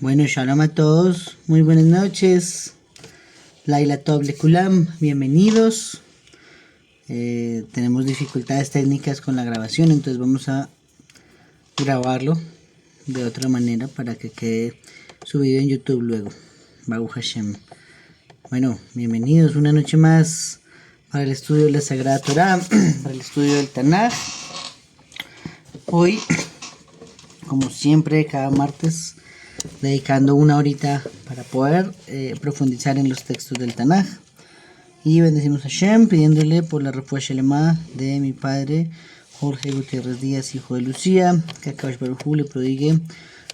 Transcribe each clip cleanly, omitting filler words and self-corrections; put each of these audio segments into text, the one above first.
Bueno, shalom a todos, muy buenas noches. Laila Tov Lekulam, bienvenidos. Tenemos dificultades técnicas con la grabación, entonces vamos a grabarlo de otra manera para que quede subido en YouTube luego. Baruch Hashem. Bueno, bienvenidos una noche más para el estudio de la Sagrada Torá, para el estudio del Tanaj. Hoy, como siempre, cada martes, dedicando una horita para poder profundizar en los textos del Tanaj. Y bendecimos a Hashem pidiéndole por la refuerza shelema de mi padre Jorge Gutiérrez Díaz, hijo de Lucía, que Akadosh Baruj Hu le prodigue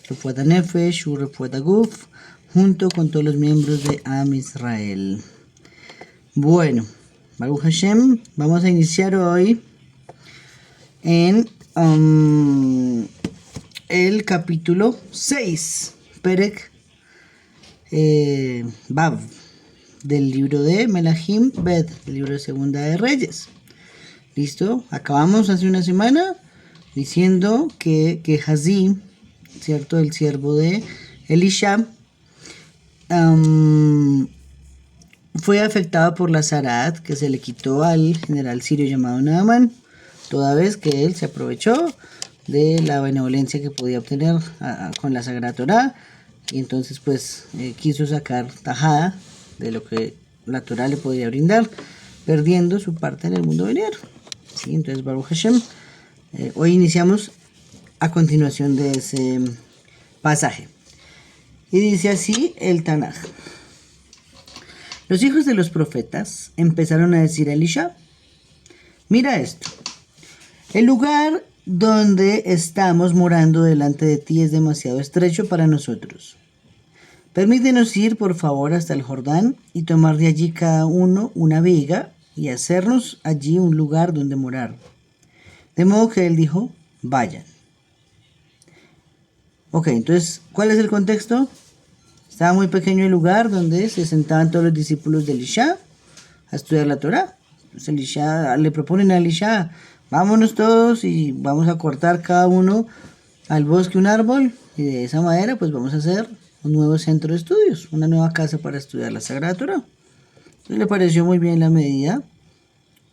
refuerza nefesh u refuerza guf, junto con todos los miembros de Am Israel. Bueno, Baruch Hashem, vamos a iniciar hoy en el capítulo 6, Perek Bav, del libro de Melahim Bet, del libro de Segunda de Reyes. ¿Listo? Acabamos hace una semana diciendo que Gehazi, ¿cierto? El siervo de Elisha, fue afectado por la Zarat que se le quitó al general sirio llamado Naamán, toda vez que él se aprovechó de la benevolencia que podía obtener con la Sagrada Torá, y entonces pues quiso sacar tajada de lo que la Torá le podía brindar, perdiendo su parte en el mundo venidero. ¿Sí? Entonces Baruch Hashem, hoy iniciamos a continuación de ese pasaje, y dice así el Tanaj. Los hijos de los profetas empezaron a decir a Elisha: mira esto, el lugar donde estamos morando delante de ti es demasiado estrecho para nosotros. Permítenos ir por favor hasta el Jordán y tomar de allí cada uno una viga y hacernos allí un lugar donde morar. De modo que él dijo: vayan. Ok, entonces, ¿cuál es el contexto? Estaba muy pequeño el lugar donde se sentaban todos los discípulos de Elisha a estudiar la Torá. Entonces Elisha, le proponen a Elisha: vámonos todos y vamos a cortar cada uno al bosque un árbol, y de esa manera pues vamos a hacer un nuevo centro de estudios, una nueva casa para estudiar la Sagrada Torá. Entonces le pareció muy bien la medida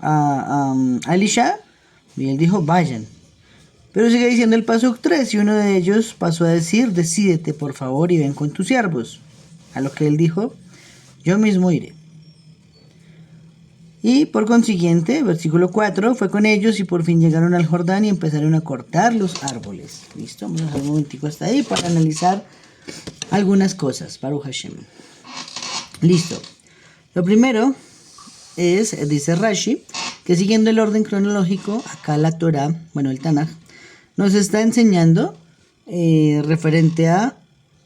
a Elisha, y él dijo: vayan. Pero sigue diciendo el pasuk 3, y uno de ellos pasó a decir: decídete por favor y ven con tus siervos. A lo que él dijo: yo mismo iré. Y por consiguiente, versículo 4, fue con ellos y por fin llegaron al Jordán y empezaron a cortar los árboles. ¿Listo? Vamos a dejar un momentico hasta ahí para analizar algunas cosas. Baruch Hashem. Listo. Lo primero es, dice Rashi, que siguiendo el orden cronológico, acá la Torah, bueno, el Tanaj, nos está enseñando referente a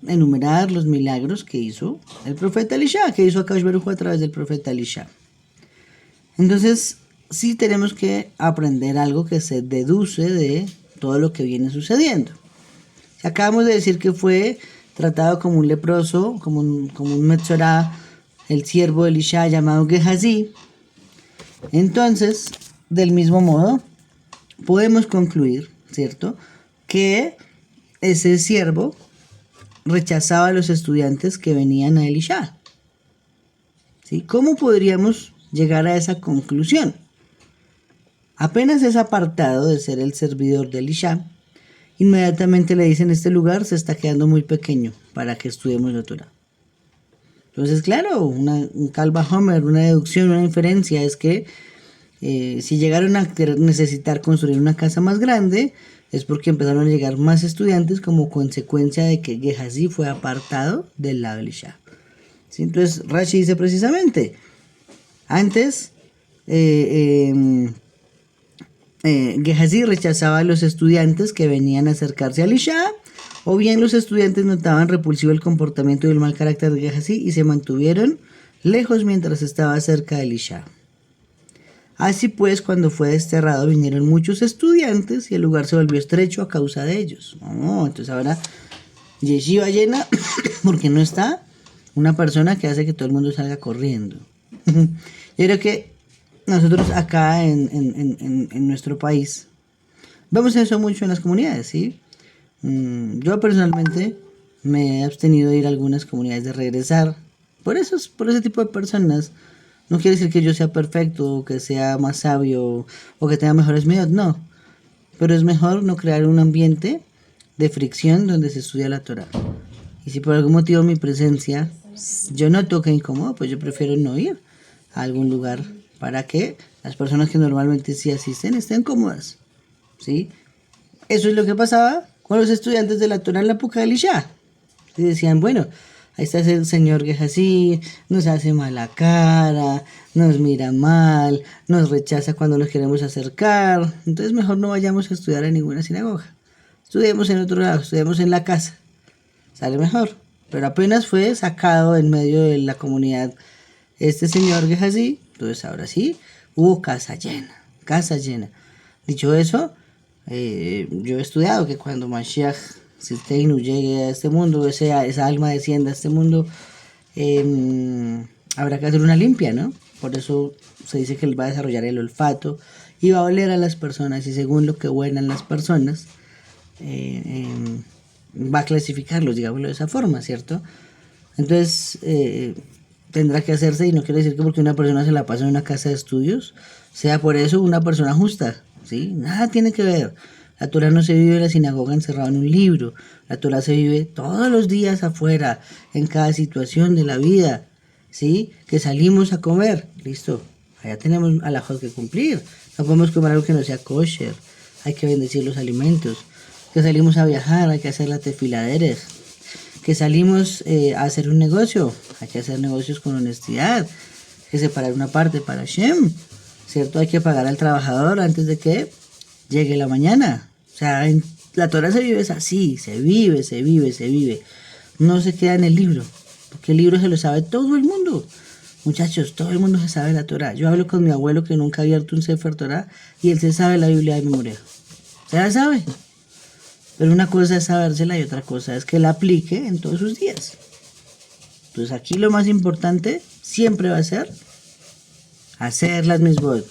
enumerar los milagros que hizo el profeta Elisha, que hizo Akadosh Baruj Hu a través del profeta Elisha. Entonces, sí tenemos que aprender algo que se deduce de todo lo que viene sucediendo. Acabamos de decir que fue tratado como un leproso, como un Metzorá, el siervo de Elisha llamado Gehazi. Entonces, del mismo modo, podemos concluir, ¿cierto?, que ese siervo rechazaba a los estudiantes que venían a Elisha. ¿Sí? ¿Cómo podríamos llegar a esa conclusión? Apenas es apartado de ser el servidor de Elisha, inmediatamente le dicen: este lugar se está quedando muy pequeño para que estudiemos la Torah. Entonces, claro, un Kalva Homer, una deducción, una inferencia es que si llegaron a necesitar construir una casa más grande, es porque empezaron a llegar más estudiantes como consecuencia de que Gehazi fue apartado del lado de Elisha. ¿Sí? Entonces Rashi dice precisamente: antes Gehazi rechazaba a los estudiantes que venían a acercarse a Elisha, o bien los estudiantes notaban repulsivo el comportamiento y el mal carácter de Gehazi y se mantuvieron lejos mientras estaba cerca de Elisha. Así pues, cuando fue desterrado vinieron muchos estudiantes y el lugar se volvió estrecho a causa de ellos. Entonces ahora Yeshiva llena porque no está una persona que hace que todo el mundo salga corriendo. Yo creo que nosotros acá en nuestro país vemos eso mucho en las comunidades, ¿sí? Yo personalmente me he abstenido de ir a algunas comunidades, de regresar. Por ese tipo de personas. No quiere decir que yo sea perfecto, o que sea más sabio, o que tenga mejores medios, no. Pero es mejor no crear un ambiente de fricción donde se estudia la Torah. Y si por algún motivo mi presencia yo noto que incómodo, pues yo prefiero no ir a algún lugar para que las personas que normalmente sí asisten estén cómodas. ¿Sí? Eso es lo que pasaba con los estudiantes de la Torah en la época de Elisha. Y decían, bueno, ahí está ese señor que es así, nos hace mala cara, nos mira mal, nos rechaza cuando nos queremos acercar. Entonces mejor no vayamos a estudiar en ninguna sinagoga. Estudiemos en otro lado, estudiemos en la casa. Sale mejor. Pero apenas fue sacado en medio de la comunidad este señor que es así, entonces ahora sí, hubo casa llena, casa llena. Dicho eso, yo he estudiado que cuando Mashiach Tzidkeinu llegue a este mundo, esa alma descienda a este mundo, habrá que hacer una limpia, ¿no? Por eso se dice que él va a desarrollar el olfato y va a oler a las personas, y según lo que huelan las personas, va a clasificarlos, digámoslo de esa forma, ¿cierto? Entonces, tendrá que hacerse, y no quiere decir que porque una persona se la pasa en una casa de estudios, sea por eso una persona justa, ¿sí? Nada tiene que ver. La Torah no se vive en la sinagoga encerrado en un libro. La Torah se vive todos los días afuera, en cada situación de la vida, ¿sí? Que salimos a comer, listo. Allá tenemos alajos que cumplir. No podemos comer algo que no sea kosher. Hay que bendecir los alimentos. Que salimos a viajar, hay que hacer la tefiladeres. Que salimos a hacer un negocio, hay que hacer negocios con honestidad. Hay que separar una parte para Hashem, ¿cierto? Hay que pagar al trabajador antes de que llegue la mañana. O sea, en la Torah se vive así, se vive, se vive, se vive. No se queda en el libro, porque el libro se lo sabe todo el mundo. Muchachos, todo el mundo se sabe la Torah. Yo hablo con mi abuelo que nunca ha abierto un Sefer Torah y él se sabe la Biblia de memoria. Se la sabe. Pero una cosa es sabérsela y otra cosa es que la aplique en todos sus días. Entonces aquí lo más importante siempre va a ser hacer las misbot,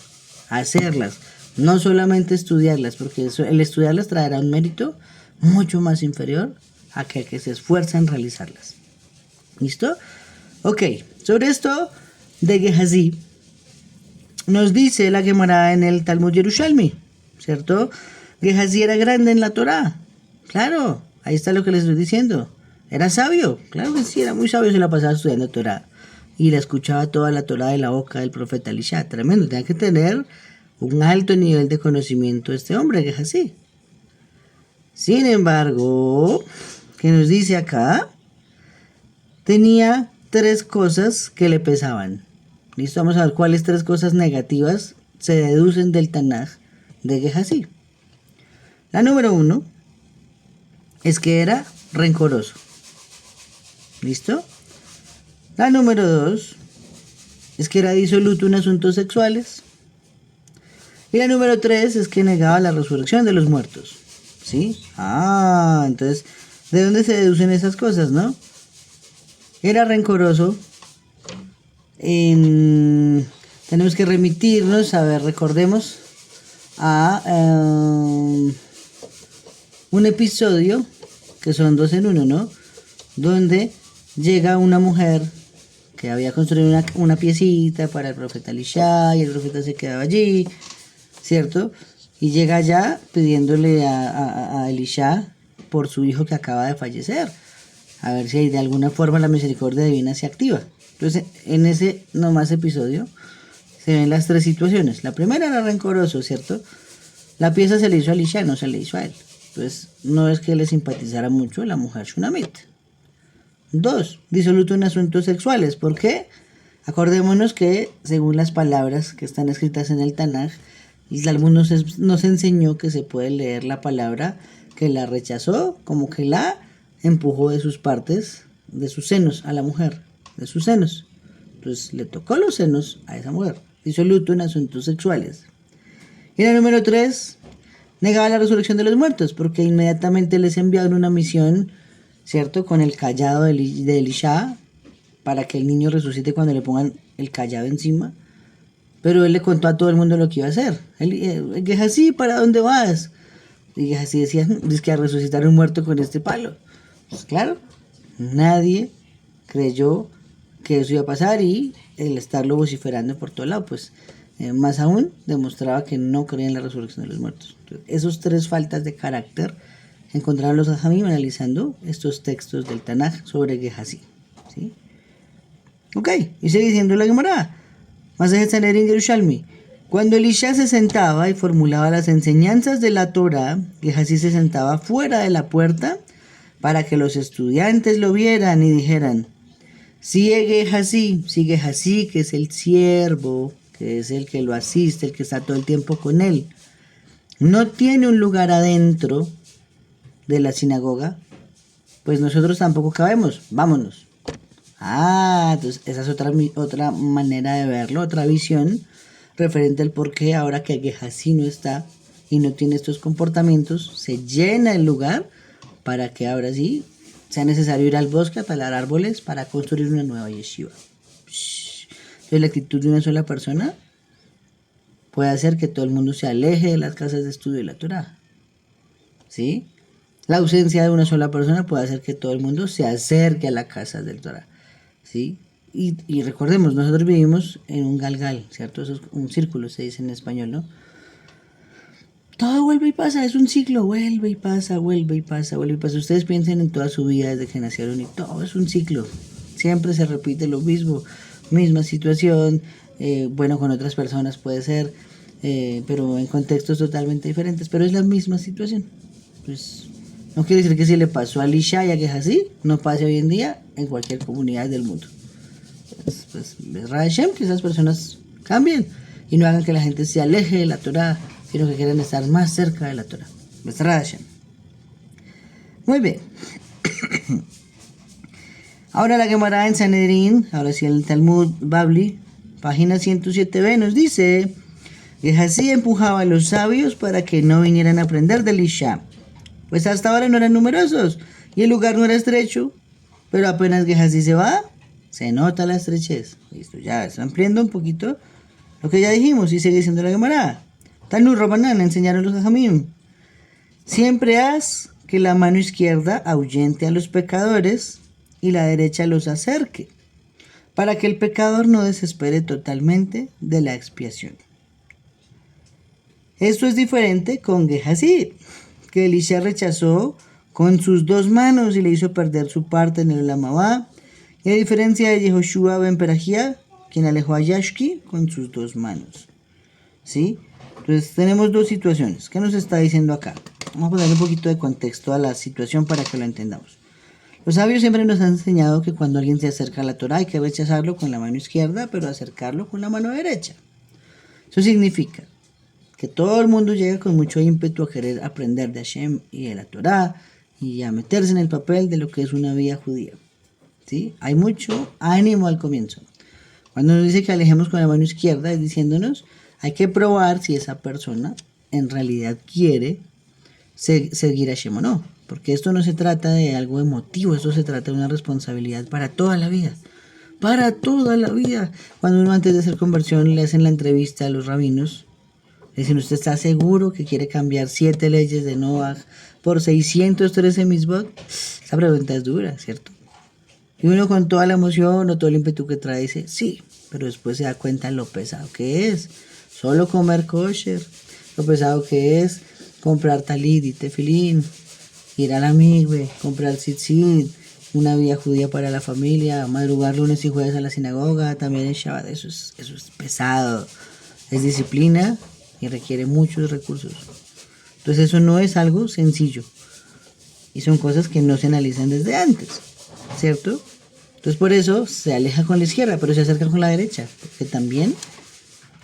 hacerlas. No solamente estudiarlas, porque el estudiarlas traerá un mérito mucho más inferior a que el que se esfuerza en realizarlas. ¿Listo? Ok, sobre esto de Gehazi nos dice la Gemara en el Talmud Yerushalmi, ¿cierto? Gehazi era grande en la Torah. Claro, ahí está lo que les estoy diciendo. Era sabio, claro que sí, era muy sabio, se la pasaba estudiando Torah. Y la escuchaba toda la Torah de la boca del profeta Elisha. Tremendo, tenía que tener un alto nivel de conocimiento este hombre, que es así. Sin embargo, ¿qué nos dice acá? Tenía 3 cosas que le pesaban. Listo, vamos a ver cuáles 3 cosas negativas se deducen del Tanaj de Gehazi. La número 1 es que era rencoroso. ¿Listo? La número 2 es que era disoluto en asuntos sexuales. Y la número 3 es que negaba la resurrección de los muertos. ¿Sí? Entonces, ¿de dónde se deducen esas cosas, no? Era rencoroso. Tenemos que remitirnos, recordemos a un episodio que son 2 en 1, ¿no? Donde llega una mujer que había construido una piecita para el profeta Elisha y el profeta se quedaba allí, ¿cierto? Y llega allá pidiéndole a Elisha por su hijo que acaba de fallecer, a ver si de alguna forma la misericordia divina se activa. Entonces, en ese nomás episodio se ven las 3 situaciones. La primera era rencoroso, ¿cierto? La pieza se le hizo a Elisha, no se le hizo a él. Entonces, no es que le simpatizara mucho la mujer Shunamit. 2, disoluto en asuntos sexuales. ¿Por qué? Acordémonos que, según las palabras que están escritas en el Tanaj, el Talmud nos enseñó que se puede leer la palabra que la rechazó como que la empujó de sus partes, de sus senos a la mujer, de sus senos. Entonces le tocó los senos a esa mujer. Disoluto en asuntos sexuales. Y la número 3, negaba la resurrección de los muertos, porque inmediatamente les enviaron una misión, ¿cierto? Con el callado de Elisha, para que el niño resucite cuando le pongan el callado encima. Pero él le contó a todo el mundo lo que iba a hacer. Él dijo así, ¿para dónde vas? Y así decía, es que a resucitar un muerto con este palo. Pues claro, Nadie creyó que eso iba a pasar y el estarlo vociferando por todo lado, pues más aún demostraba que no creía en la resurrección de los muertos. Entonces, esos tres faltas de carácter encontraron los Jajamim analizando estos textos del Tanaj sobre Gehazi, ¿sí? Ok, y sigue diciendo la Gemara, Masejet Sanedrin Yerushalmi. Cuando Elisha se sentaba y formulaba las enseñanzas de la Torah, Gehazi se sentaba fuera de la puerta para que los estudiantes lo vieran y dijeran, sigue Gehazi, que es el siervo, que es el que lo asiste, el que está todo el tiempo con él. No tiene un lugar adentro de la sinagoga, pues nosotros tampoco cabemos, vámonos. Entonces esa es otra manera de verlo, otra visión referente al por qué ahora que Gehazi no está y no tiene estos comportamientos, se llena el lugar para que ahora sí sea necesario ir al bosque a talar árboles para construir una nueva yeshiva. Entonces la actitud de una sola persona puede hacer que todo el mundo se aleje de las casas de estudio de la Torah, ¿sí? La ausencia de una sola persona puede hacer que todo el mundo se acerque a la casa del Torah, ¿sí? Y recordemos, nosotros vivimos en un galgal, ¿cierto? Eso es un círculo, se dice en español, ¿no? Todo vuelve y pasa, es un ciclo, vuelve y pasa, vuelve y pasa, vuelve y pasa. Ustedes piensen en toda su vida desde que nacieron y todo es un ciclo. Siempre se repite lo mismo, misma situación, bueno, con otras personas puede ser, pero en contextos totalmente diferentes, pero es la misma situación. Pues no quiere decir que si le pasó a Elisha y a Gehazi, no pase hoy en día en cualquier comunidad del mundo. Pues Hashem, que esas personas cambien y no hagan que la gente se aleje de la Torah, sino que quieran estar más cerca de la Torah. Hashem. Muy bien. Ahora la Gemara en Sanedrín, ahora sí el Talmud Babli, página 107b, nos dice que Gehazi empujaba a los sabios para que no vinieran a aprender de Elisha, pues hasta ahora no eran numerosos y el lugar no era estrecho, pero apenas Gehazi se va, se nota la estrechez. Listo, ya está ampliando un poquito lo que ya dijimos y sigue diciendo la Gemara. Talmud Rabbanan, enseñaron los Jajamim. Siempre haz que la mano izquierda ahuyente a los pecadores y la derecha los acerque, para que el pecador no desespere totalmente de la expiación. Esto es diferente con Gehazi, que Elisha rechazó con sus dos manos y le hizo perder su parte en el Olam Abba, y a diferencia de Yehoshua ben Perajía, quien alejó a Yashki con sus dos manos. ¿Sí? Entonces tenemos dos situaciones. ¿Qué nos está diciendo acá? Vamos a poner un poquito de contexto a la situación para que lo entendamos. Los sabios siempre nos han enseñado que cuando alguien se acerca a la Torah hay que rechazarlo con la mano izquierda, pero acercarlo con la mano derecha. Eso significa que todo el mundo llega con mucho ímpetu a querer aprender de Hashem y de la Torah y a meterse en el papel de lo que es una vida judía. ¿Sí? Hay mucho ánimo al comienzo. Cuando nos dice que alejemos con la mano izquierda es diciéndonos hay que probar si esa persona en realidad quiere seguir a Hashem o no. Porque esto no se trata de algo emotivo, esto se trata de una responsabilidad para toda la vida. Para toda la vida. Cuando uno antes de hacer conversión le hacen la entrevista a los rabinos, le dicen, ¿usted está seguro que quiere cambiar 7 leyes de Noah por 613 misbot? Esa pregunta es dura, ¿cierto? Y uno con toda la emoción o todo el ímpetu que trae dice, sí, pero después se da cuenta lo pesado que es. Solo comer kosher, lo pesado que es comprar talit y tefilín, ir a la migbe, comprar tzitzit, una vida judía para la familia, madrugar lunes y jueves a la sinagoga, también en Shabbat, eso es pesado, es disciplina y requiere muchos recursos. Entonces eso no es algo sencillo y son cosas que no se analizan desde antes, ¿cierto? Entonces por eso se aleja con la izquierda, pero se acerca con la derecha, porque también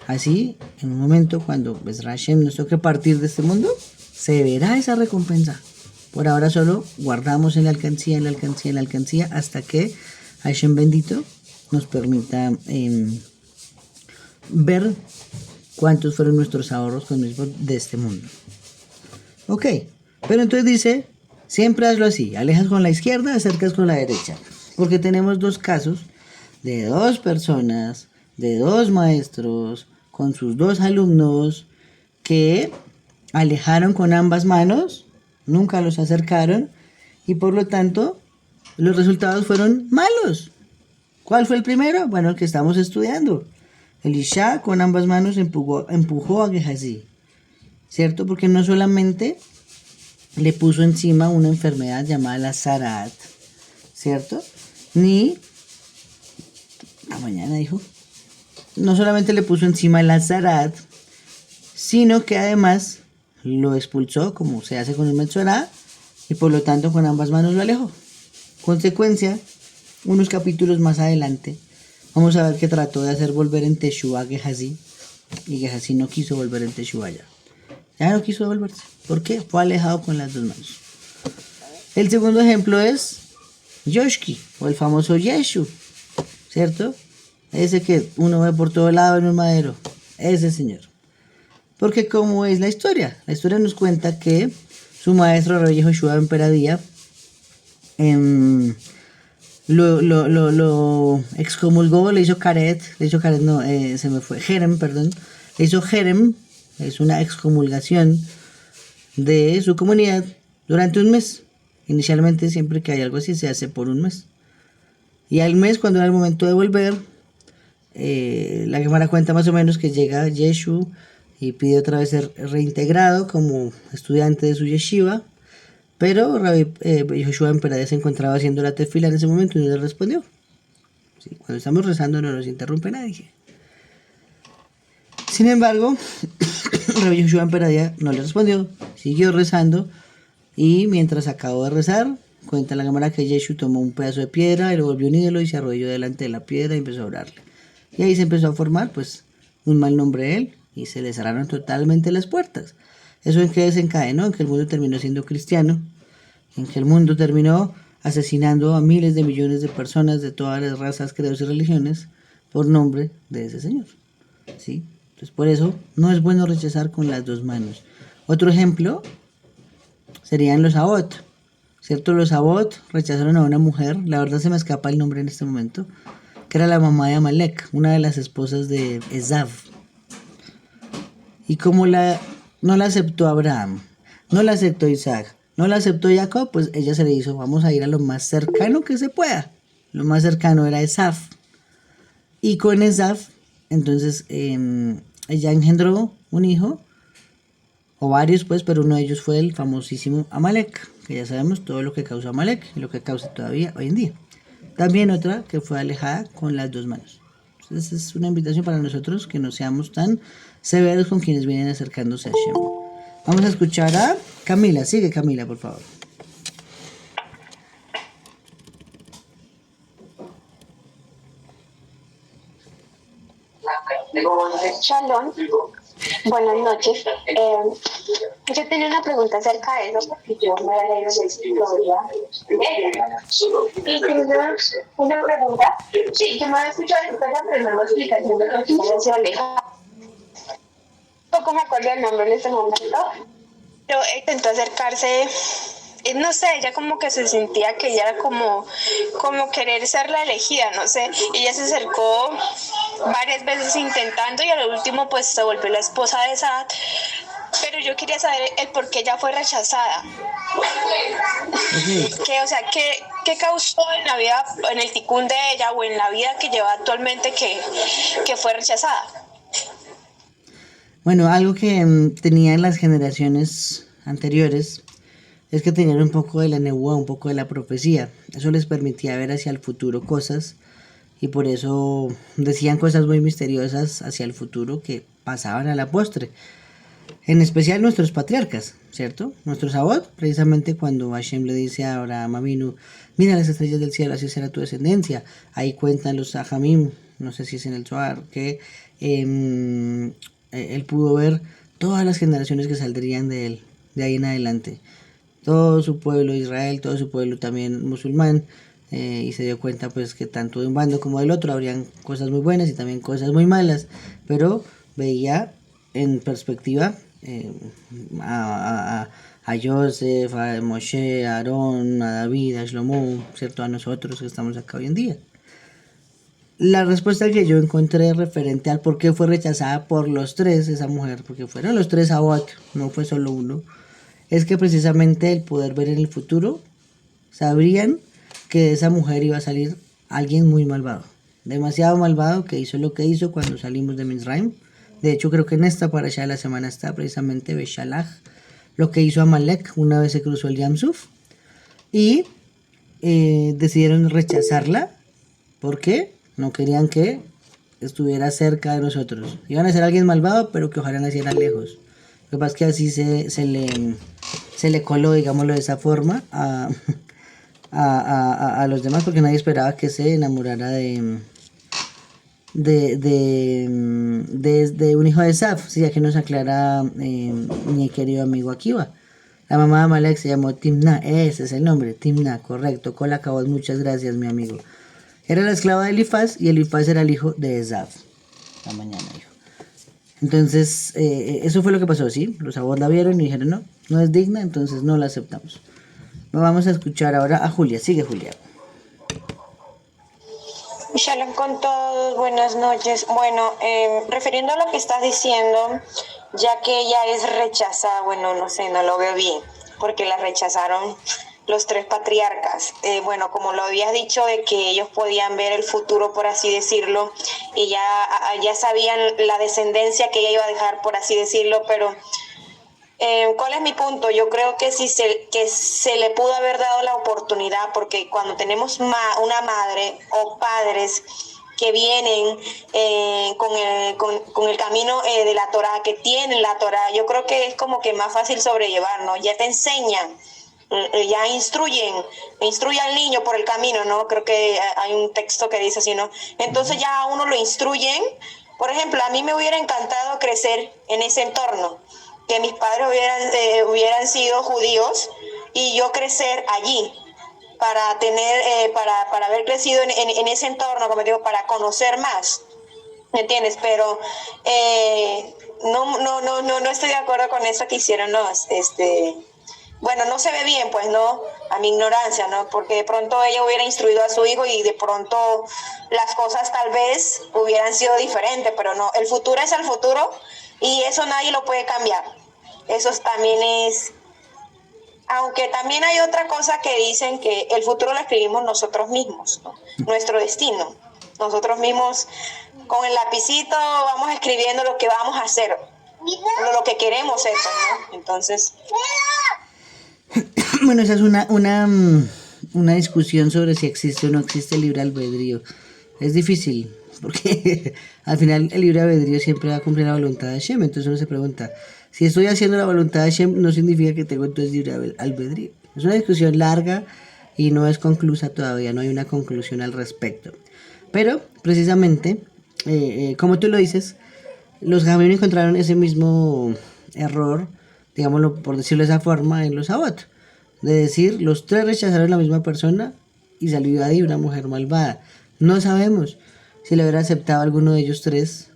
así, en un momento cuando Hashem nos toque partir de este mundo, se verá esa recompensa. Por ahora solo guardamos en la alcancía, hasta que Hashem bendito nos permita ver cuántos fueron nuestros ahorros con mismo de este mundo. Ok, pero entonces dice, siempre hazlo así, alejas con la izquierda, acercas con la derecha. Porque tenemos dos casos de dos personas, de dos maestros, con sus dos alumnos que alejaron con ambas manos, nunca los acercaron y por lo tanto Los resultados fueron malos. ¿Cuál fue el primero? Bueno, el que estamos estudiando. Elisha con ambas manos empujó a Gehazi, ¿cierto? Porque no solamente le puso encima una enfermedad llamada la Zarat, ¿cierto? Mañana dijo, no solamente le puso encima la Zarat, sino que además lo expulsó, como se hace con el Metzorá, y por lo tanto con ambas manos lo alejó. Consecuencia, unos capítulos más adelante, vamos a ver que trató de hacer volver en Teshuvá a Gehazi, y Gehazi no quiso volver en Teshuvá ya. Ya no quiso devolverse. ¿Por qué? Fue alejado con las dos manos. El segundo ejemplo es Yoshki, o el famoso Yeshu, ¿cierto? Ese que uno ve por todo lado en un madero. Ese señor. Porque como es la historia nos cuenta que su maestro Rabbi Yehoshua ben Peradía lo excomulgó, le hizo Jerem, perdón. Le hizo Jerem, es una excomulgación de su comunidad durante un mes. Inicialmente siempre que hay algo así se hace por un mes. Y al mes, cuando era el momento de volver, la Gemara cuenta más o menos que llega Yeshu y pide otra vez ser reintegrado como estudiante de su yeshiva, pero Rabbi Yehoshua ben Peradía se encontraba haciendo la tefila en ese momento y no le respondió. ¿Sí? Cuando estamos rezando no nos interrumpe nadie. Sin embargo, Rabbi Yehoshua ben Peradía no le respondió, siguió rezando, y mientras acabó de rezar, cuenta la Gemara que Yeshu tomó un pedazo de piedra y lo volvió un ídolo y se arrodilló delante de la piedra y empezó a orarle. Y ahí se empezó a formar pues un mal nombre a él y se le cerraron totalmente las puertas. ¿Eso en qué desencadenó? En que el mundo terminó siendo cristiano, en que el mundo terminó asesinando a miles de millones de personas de todas las razas, credos y religiones por nombre de ese señor. ¿Sí? Entonces por eso no es bueno rechazar con las dos manos. Otro ejemplo serían los Abot, ¿cierto? Los Abot rechazaron a una mujer, la verdad se me escapa el nombre en este momento, que era la mamá de Amalek, una de las esposas de Esav. Y como no la aceptó Abraham, no la aceptó Isaac, no la aceptó Jacob, pues ella se le hizo, vamos a ir a lo más cercano que se pueda. Lo más cercano era Esav. Y con Esav, entonces ella engendró un hijo, o varios pues, pero uno de ellos fue el famosísimo Amalek, que ya sabemos todo lo que causó Amalek y lo que causa todavía hoy en día. También otra que fue alejada con las dos manos. Entonces es una invitación para nosotros que no seamos tan severos con quienes vienen acercándose a Hashem. Vamos a escuchar a Camila. Sigue Camila, por favor. Shalom, buenas noches. Yo tenía una pregunta acerca de eso, porque yo me había leído la historia. Y tenía una pregunta. Sí, yo me había escuchado la historia, pero no la explicación de lo que se aleja. Poco me acuerdo del nombre en este momento. Pero intentó acercarse. No sé, ella como que se sentía que ella era como querer ser la elegida, no sé. Ella se acercó varias veces intentando y al último pues se volvió la esposa de Saad. Pero yo quería saber el por qué ella fue rechazada. ¿Qué causó en la vida, en el ticún de ella o en la vida que lleva actualmente que fue rechazada? Bueno, algo que tenía en las generaciones anteriores es que tenían un poco de la nebuá, un poco de la profecía. Eso les permitía ver hacia el futuro cosas y por eso decían cosas muy misteriosas hacia el futuro que pasaban a la postre. En especial nuestros patriarcas, ¿cierto? Nuestros abot, precisamente cuando Hashem le dice a Abraham Avinu, mira las estrellas del cielo, así será tu descendencia. Ahí cuentan los Sajamim, no sé si es en el Zohar, que él pudo ver todas las generaciones que saldrían de él, de ahí en adelante. Todo su pueblo Israel, todo su pueblo también musulmán, y se dio cuenta pues que tanto de un bando como del otro habrían cosas muy buenas y también cosas muy malas, pero veía en perspectiva a Joseph, a Moshe, a Aarón, a David, a Shlomo, ¿cierto? A nosotros que estamos acá hoy en día. La respuesta que yo encontré referente al por qué fue rechazada por los tres, esa mujer, porque fueron los tres Abot, no fue solo uno, es que precisamente el poder ver en el futuro, sabrían que de esa mujer iba a salir alguien muy malvado. Demasiado malvado, que hizo lo que hizo cuando salimos de Mizraim. De hecho, creo que en esta parasha de la semana está precisamente Beshalach, lo que hizo Amalek una vez se cruzó el Yam Suf. Y decidieron rechazarla porque no querían que estuviera cerca de nosotros. Iban a ser alguien malvado, pero que ojalá naciera lejos. Lo que pasa es que así se le coló, digámoslo de esa forma, a los demás, porque nadie esperaba que se enamorara de un hijo de Saf, sí, aquí nos aclara mi querido amigo Akiva. La mamá de Amalek se llamó Timna, ese es el nombre, Timna, correcto, Kola Kabod, muchas gracias mi amigo. Era la esclava de Elifaz y Elifaz era el hijo de Esav. La mañana dijo. Entonces, eso fue lo que pasó, ¿sí? Los abuelos la vieron y dijeron, no, no es digna, entonces no la aceptamos. Vamos a escuchar ahora a Julia, sigue Julia. Shalom con todos, buenas noches. Bueno, refiriendo a lo que estás diciendo, ya que ella es rechazada, bueno, no sé, no lo veo bien, porque la rechazaron los tres patriarcas. Bueno, como lo habías dicho, de que ellos podían ver el futuro, por así decirlo, y ya sabían la descendencia que ella iba a dejar, por así decirlo, pero ¿cuál es mi punto? Yo creo que que se le pudo haber dado la oportunidad, porque cuando tenemos una madre o padres que vienen con el camino de la Torah, que tienen la Torah, yo creo que es como que más fácil sobrellevar, ¿no? Ya te enseñan, ya instruye al niño por el camino, ¿no? Creo que hay un texto que dice así, ¿no? Entonces ya a uno lo instruyen. Por ejemplo, a mí me hubiera encantado crecer en ese entorno, que mis padres hubieran sido judíos y yo crecer allí para tener para haber crecido en ese entorno, como digo, para conocer más, ¿me entiendes? Pero no estoy de acuerdo con eso que hicieron, no, bueno, no se ve bien, pues, no, a mi ignorancia, ¿no? Porque de pronto ella hubiera instruido a su hijo y de pronto las cosas tal vez hubieran sido diferentes, pero no, el futuro es el futuro y eso nadie lo puede cambiar. Eso también es, aunque también hay otra cosa que dicen que el futuro lo escribimos nosotros mismos, ¿no? Nuestro destino. Nosotros mismos con el lapicito vamos escribiendo lo que vamos a hacer, lo que queremos ser, ¿no? Entonces... Bueno, esa es una discusión sobre si existe o no existe el libre albedrío. Es difícil, porque al final el libre albedrío siempre va a cumplir la voluntad de Hashem. Entonces uno se pregunta, si estoy haciendo la voluntad de Hashem, no significa que tengo entonces libre albedrío. Es una discusión larga y no es conclusa todavía, no hay una conclusión al respecto. Pero, precisamente, como tú lo dices, los Jamim encontraron ese mismo error, digámoslo por decirlo de esa forma, en los Sabot. De decir, los tres rechazaron a la misma persona y salió de ahí una mujer malvada. No sabemos si le hubiera aceptado a alguno de ellos tres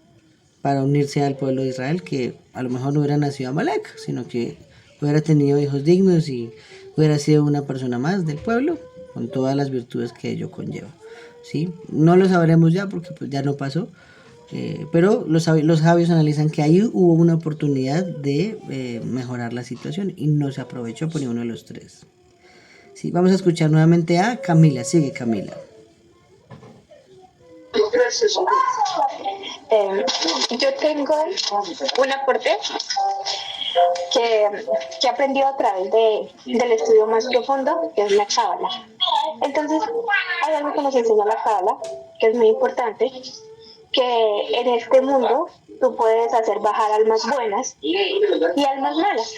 para unirse al pueblo de Israel, que a lo mejor no hubiera nacido Amalek, sino que hubiera tenido hijos dignos y hubiera sido una persona más del pueblo, con todas las virtudes que ello conlleva. ¿Sí? No lo sabremos ya porque pues, ya no pasó, pero los sabios analizan que ahí hubo una oportunidad de mejorar la situación y no se aprovechó por ninguno de los tres. Sí, vamos a escuchar nuevamente a Camila. Sigue Camila. Yo tengo un aporte que aprendió a través del estudio más profundo, que es la Cábala. Entonces, hay algo que nos enseña la Cábala, que es muy importante, que en este mundo tú puedes hacer bajar almas buenas y almas malas.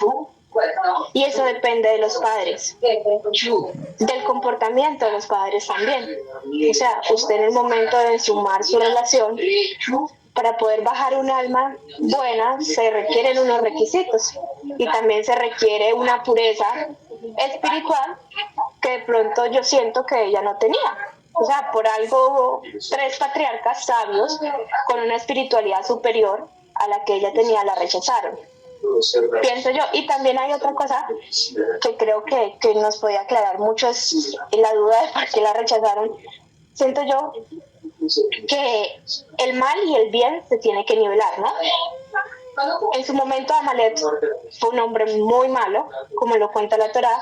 Y eso depende de los padres, del comportamiento de los padres también. O sea, usted en el momento de sumar su relación, para poder bajar un alma buena se requieren unos requisitos y también se requiere una pureza espiritual que de pronto yo siento que ella no tenía. O sea, por algo tres patriarcas sabios con una espiritualidad superior a la que ella tenía la rechazaron, pienso yo. Y también hay otra cosa que creo que nos podía aclarar mucho, es la duda de por qué la rechazaron. Siento yo que el mal y el bien se tiene que nivelar, ¿no? En su momento Amalek fue un hombre muy malo, como lo cuenta la Torá,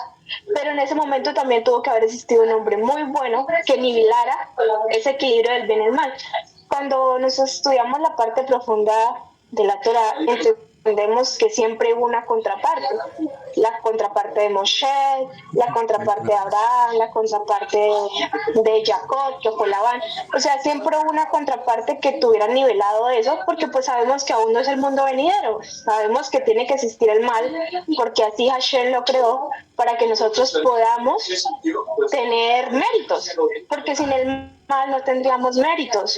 pero en ese momento también tuvo que haber existido un hombre muy bueno que nivelara ese equilibrio del bien y el mal. Cuando nos estudiamos la parte profunda de la Torah, entendemos que siempre hubo una contraparte, la contraparte de Moshe, la contraparte de Abraham, la contraparte de Jacob, que fue Labán. O sea, siempre hubo una contraparte que tuviera nivelado eso, porque pues sabemos que aún no es el mundo venidero, sabemos que tiene que existir el mal, porque así Hashem lo creó, para que nosotros podamos tener méritos, porque sin el mal no tendríamos méritos.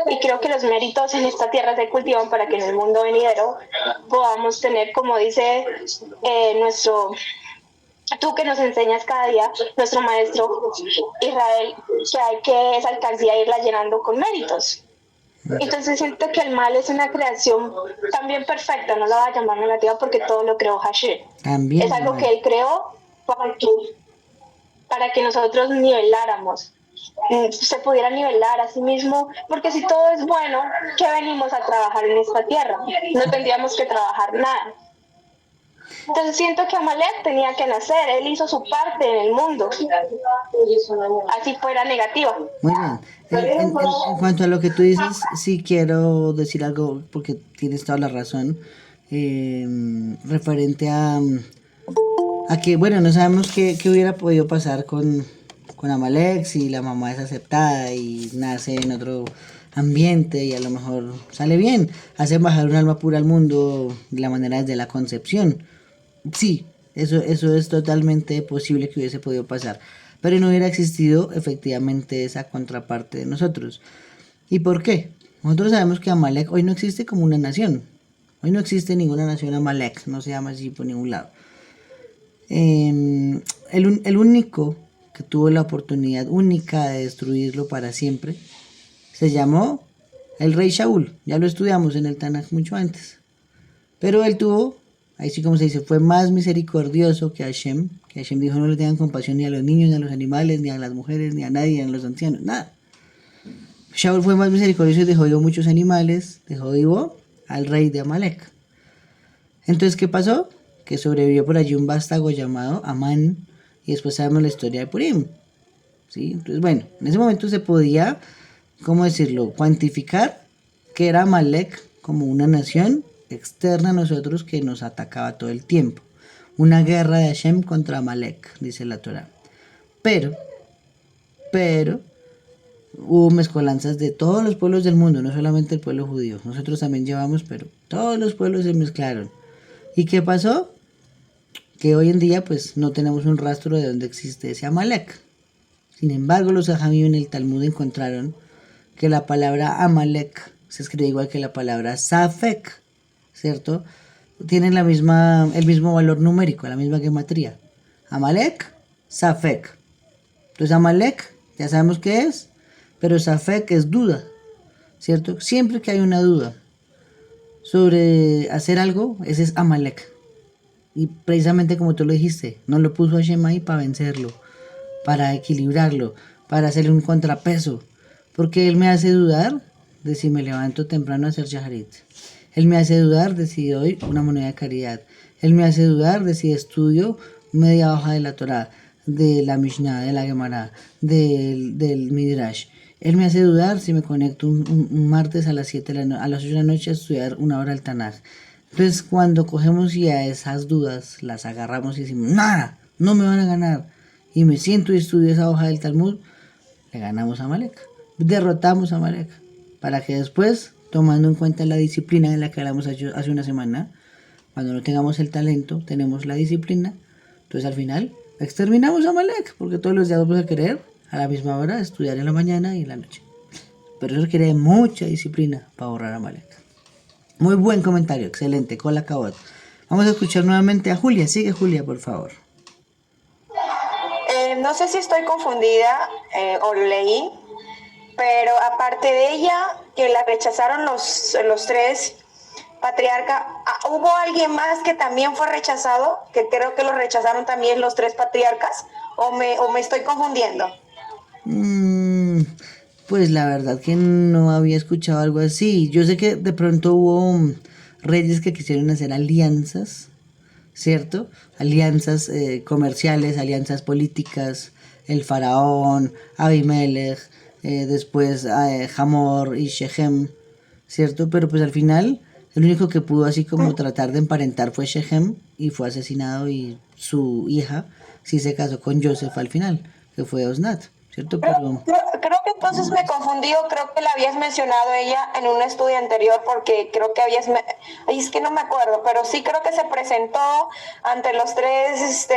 Y creo que los méritos en esta tierra se cultivan para que en el mundo venidero podamos tener, como dice nuestro, tú que nos enseñas cada día, nuestro maestro Israel, que hay que esa alcancía irla llenando con méritos. Entonces siento que el mal es una creación también perfecta, no la voy a llamar negativa porque todo lo creó Hashem. También. Es algo que él creó para que nosotros niveláramos, se pudiera nivelar a sí mismo, porque si todo es bueno, ¿qué venimos a trabajar en esta tierra? No tendríamos que trabajar nada. Entonces siento que Amalek tenía que nacer, él hizo su parte en el mundo, así fuera negativa. Muy bien. En cuanto a lo que tú dices, sí quiero decir algo porque tienes toda la razón. Referente a que, bueno, no sabemos qué hubiera podido pasar con Amalek si la mamá es aceptada y nace en otro ambiente y a lo mejor sale bien. Hace bajar un alma pura al mundo de la manera de la concepción. Sí, eso es totalmente posible que hubiese podido pasar. Pero no hubiera existido efectivamente esa contraparte de nosotros. ¿Y por qué? Nosotros sabemos que Amalek hoy no existe como una nación. Hoy no existe ninguna nación Amalek, no se llama así por ningún lado. El único que tuvo la oportunidad única de destruirlo para siempre se llamó el rey Shaul. Ya lo estudiamos en el Tanaj mucho antes. Pero él tuvo, ahí sí como se dice, fue más misericordioso que Hashem dijo no le tengan compasión ni a los niños, ni a los animales, ni a las mujeres, ni a nadie, ni a los ancianos, nada. Shaul fue más misericordioso y dejó vivo muchos animales, dejó vivo al rey de Amalek. Entonces, ¿qué pasó? Que sobrevivió por allí un vástago llamado Amán, y después sabemos la historia de Purim. ¿Sí? Entonces, bueno, en ese momento se podía, ¿cómo decirlo?, cuantificar que era Amalek como una nación externa a nosotros que nos atacaba todo el tiempo. Una guerra de Hashem contra Amalek, dice la Torah. Pero, hubo mezcolanzas de todos los pueblos del mundo, no solamente el pueblo judío. Nosotros también llevamos, pero todos los pueblos se mezclaron. ¿Y qué pasó? Que hoy en día pues no tenemos un rastro de dónde existe ese Amalek. Sin embargo, los Ajamim en el Talmud encontraron que la palabra Amalek se escribe igual que la palabra Safek, ¿cierto? Tienen el mismo valor numérico, la misma gematría. Amalek, Safek. Entonces Amalek, ya sabemos qué es, pero Safek es duda, ¿cierto? Siempre que hay una duda sobre hacer algo, ese es Amalek. Y precisamente como tú lo dijiste, no lo puso Hashem ahí para vencerlo, para equilibrarlo, para hacerle un contrapeso. Porque él me hace dudar de si me levanto temprano a hacer shaharit. Él me hace dudar de si doy una moneda de caridad. Él me hace dudar de si estudio media hoja de la Torah, de la Mishnah, de la Gemara, del Midrash. Él me hace dudar si me conecto un martes a las 8 de la noche a estudiar una hora al Tanaj. Entonces cuando cogemos y a esas dudas las agarramos y decimos, nada, no me van a ganar, y me siento y estudio esa hoja del Talmud, le ganamos a Amalek, derrotamos a Amalek, para que después, tomando en cuenta la disciplina de la que hablamos hace una semana, cuando no tengamos el talento, tenemos la disciplina, entonces al final exterminamos a Amalek, porque todos los días vamos a querer a la misma hora estudiar en la mañana y en la noche. Pero eso requiere mucha disciplina para borrar a Amalek. Muy buen comentario, excelente, Kola Kabot. Vamos a escuchar nuevamente a Julia. Sigue Julia, por favor. No sé si estoy confundida o lo leí, pero aparte de ella, que la rechazaron los tres patriarcas, ¿hubo alguien más que también fue rechazado? Que creo que lo rechazaron también los tres patriarcas, o me estoy confundiendo. Pues la verdad que no había escuchado algo así. Yo sé que de pronto hubo reyes que quisieron hacer alianzas, ¿cierto? Alianzas comerciales, alianzas políticas, el faraón, Abimelech, después Hamor y Shechem, ¿cierto? Pero pues al final el único que pudo así como tratar de emparentar fue Shechem y fue asesinado, y su hija sí se casó con Joseph al final, que fue Osnat, ¿cierto? Pero Creo que entonces me confundí, o creo que la habías mencionado ella en un estudio anterior, porque creo que ay, es que no me acuerdo, pero sí creo que se presentó ante los tres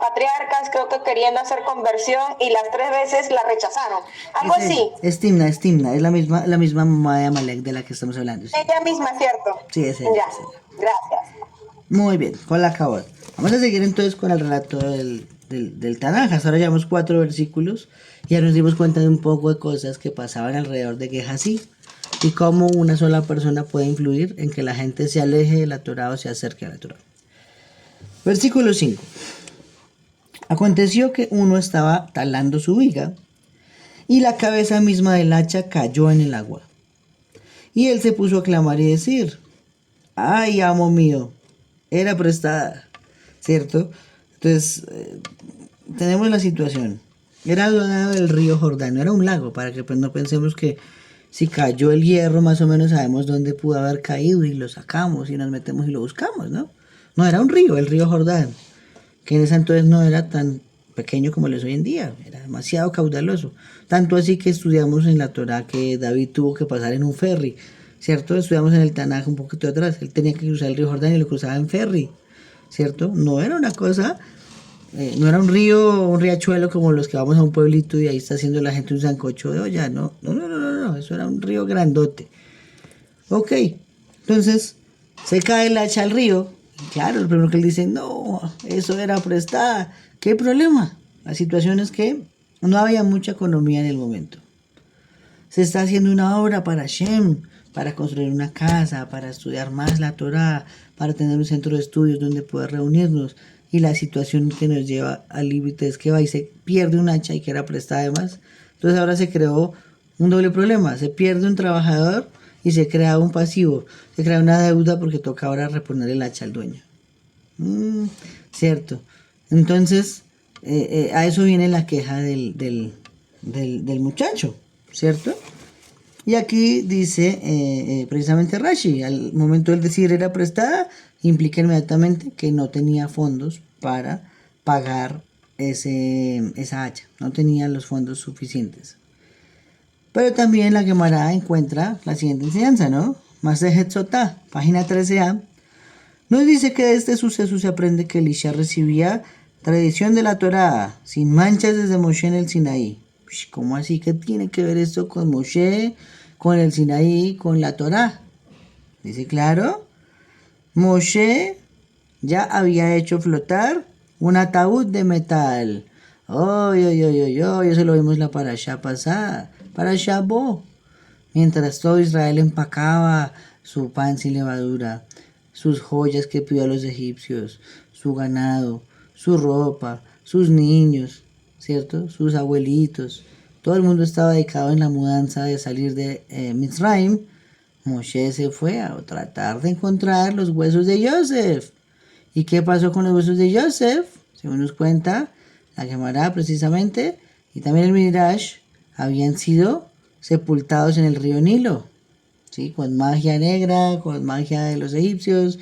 patriarcas, creo que queriendo hacer conversión, y las 3 veces la rechazaron. Algo es así. ella, es Timna, es la misma mamá de Amalek de la que estamos hablando. Sí, Ella misma, ¿cierto? sí, es ella, Ya, es ella. gracias. Muy bien, con la cabot. Vamos a seguir entonces con el relato del Tanaj. Hasta ahora llevamos 4 versículos y ya nos dimos cuenta de un poco de cosas que pasaban alrededor de Gehazi y cómo una sola persona puede influir en que la gente se aleje de la Torah o se acerque a la Torah. Versículo 5. Aconteció que uno estaba talando su viga y la cabeza misma del hacha cayó en el agua. Y él se puso a clamar y decir: ay, amo mío, era prestada, ¿cierto? Entonces, tenemos la situación. Era al lado del río Jordán, no era un lago, para que pues no pensemos que si cayó el hierro, más o menos sabemos dónde pudo haber caído y lo sacamos y nos metemos y lo buscamos, ¿no? No, era un río, el río Jordán, que en ese entonces no era tan pequeño como lo es hoy en día, era demasiado caudaloso. Tanto así que estudiamos en la Torá que David tuvo que pasar en un ferry, ¿cierto? Estudiamos en el Tanaj un poquito atrás, él tenía que cruzar el río Jordán y lo cruzaba en ferry, ¿cierto? No era una cosa, no era un río, un riachuelo como los que vamos a un pueblito y ahí está haciendo la gente un sancocho de olla, no, eso era un río grandote. Ok, entonces se cae el hacha al río, y claro, lo primero que él dice: no, eso era prestada, ¿qué problema? La situación es que no había mucha economía en el momento. Se está haciendo una obra para Shem, para construir una casa, para estudiar más la Torah, para tener un centro de estudios donde poder reunirnos. Y la situación que nos lleva al límite es que va y se pierde un hacha y que era prestada además. Entonces ahora se creó un doble problema. Se pierde un trabajador y se crea un pasivo. Se crea una deuda porque toca ahora reponer el hacha al dueño. Cierto. Entonces, a eso viene la queja del muchacho, ¿cierto? Y aquí dice precisamente Rashi, al momento del decir era prestada, implica inmediatamente que no tenía fondos para pagar esa hacha, no tenía los fondos suficientes. Pero también la Gemara encuentra la siguiente enseñanza, ¿no? Masejet Sotá, página 13a, nos dice que de este suceso se aprende que Elisha recibía tradición de la Torá sin manchas desde Moshe en el Sinaí. ¿Cómo así? ¿Qué tiene que ver esto con Moshe, con el Sinaí, con la Torá? Dice, claro, Moshe ya había hecho flotar un ataúd de metal. Eso lo vimos la parashá pasada, parashá Bo. Mientras todo Israel empacaba su pan sin levadura, sus joyas que pidió a los egipcios, su ganado, su ropa, sus niños, ¿cierto? Sus abuelitos. Todo el mundo estaba dedicado en la mudanza de salir de Mitzrayim. Moshe se fue a tratar de encontrar los huesos de Yosef. ¿Y qué pasó con los huesos de Yosef? Según nos cuenta la Gemara precisamente, y también el Midrash, habían sido sepultados en el río Nilo, ¿sí? Con magia negra, con magia de los egipcios,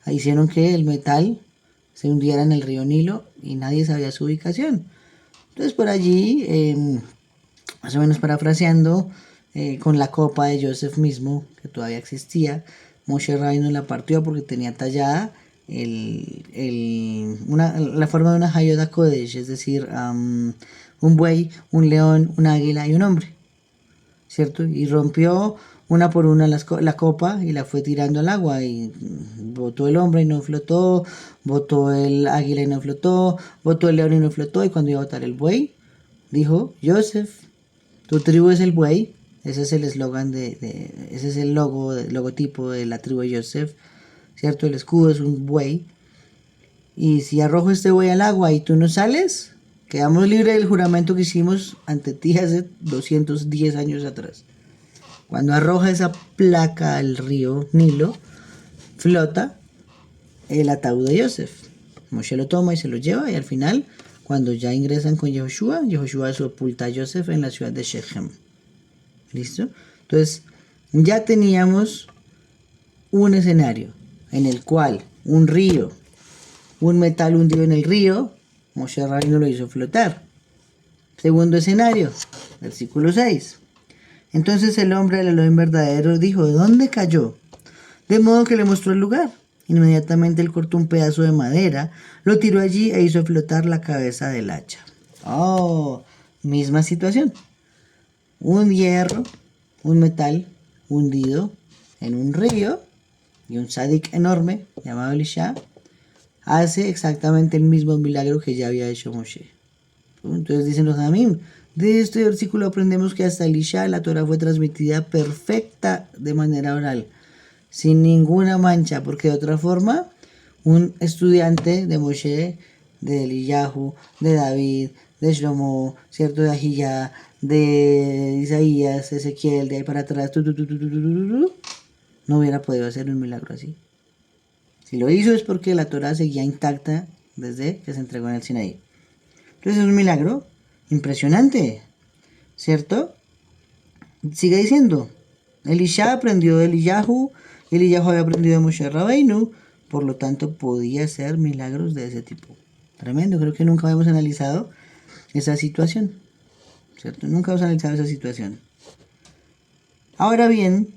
hicieron que el metal se hundiera en el río Nilo y nadie sabía su ubicación. Entonces por allí, más o menos parafraseando, con la copa de Joseph mismo, que todavía existía, Moshe Rabbeinu la partió porque tenía tallada la forma de una Hayot Kodesh, es decir, un buey, un león, un águila y un hombre, ¿cierto? Y rompió una por una la copa y la fue tirando al agua y botó el hombre y no flotó, botó el águila y no flotó, botó el león y no flotó, y cuando iba a botar el buey, dijo: Joseph, tu tribu es el buey. Ese es el eslogan ese es el logotipo de la tribu de Joseph, ¿cierto? El escudo es un buey. Y si arrojo este buey al agua y tú no sales, quedamos libres del juramento que hicimos ante ti hace 210 años atrás. Cuando arroja esa placa al río Nilo, flota el ataúd de Yosef. Moshe lo toma y se lo lleva y al final, cuando ya ingresan con Yehoshua, Yehoshua sepulta a Yosef en la ciudad de Shechem. ¿Listo? Entonces, ya teníamos un escenario en el cual un río, un metal hundido en el río, Moshe Rabbeinu lo hizo flotar. Segundo escenario, versículo 6. Entonces el hombre del Elohim verdadero dijo, ¿de dónde cayó? De modo que le mostró el lugar. Inmediatamente él cortó un pedazo de madera, lo tiró allí e hizo flotar la cabeza del hacha. Oh, misma situación. Un hierro, un metal hundido en un río y un tzadik enorme llamado Elisha hace exactamente el mismo milagro que ya había hecho Moshe. Entonces dicen los Amim, de este versículo aprendemos que hasta Elisha la Torah fue transmitida perfecta de manera oral, sin ninguna mancha, porque de otra forma un estudiante de Moshe, de Eliyahu, de David, de Shlomo, cierto, de Ahiyá, de Isaías, Ezequiel, de ahí para atrás, no hubiera podido hacer un milagro así. Si lo hizo es porque la Torah seguía intacta desde que se entregó en el Sinaí. Entonces es un milagro impresionante, ¿cierto? Sigue diciendo, Elisha aprendió de Eliyahu, Eliyahu había aprendido de Moshe Rabbeinu, por lo tanto podía hacer milagros de ese tipo. Tremendo, creo que nunca habíamos analizado esa situación, ¿cierto? Nunca hemos analizado esa situación. Ahora bien,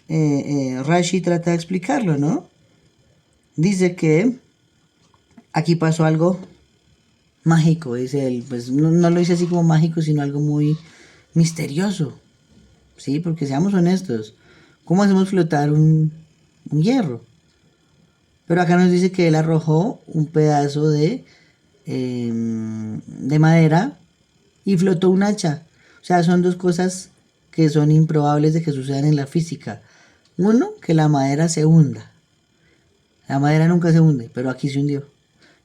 Rashi trata de explicarlo, ¿no? Dice que aquí pasó algo mágico, dice él, pues no lo dice así como mágico, sino algo muy misterioso, ¿sí? Porque seamos honestos, ¿cómo hacemos flotar un hierro? Pero acá nos dice que él arrojó un pedazo de madera y flotó un hacha. O sea, son dos cosas que son improbables de que sucedan en la física. Uno, que la madera se hunda. La madera nunca se hunde, pero aquí se hundió.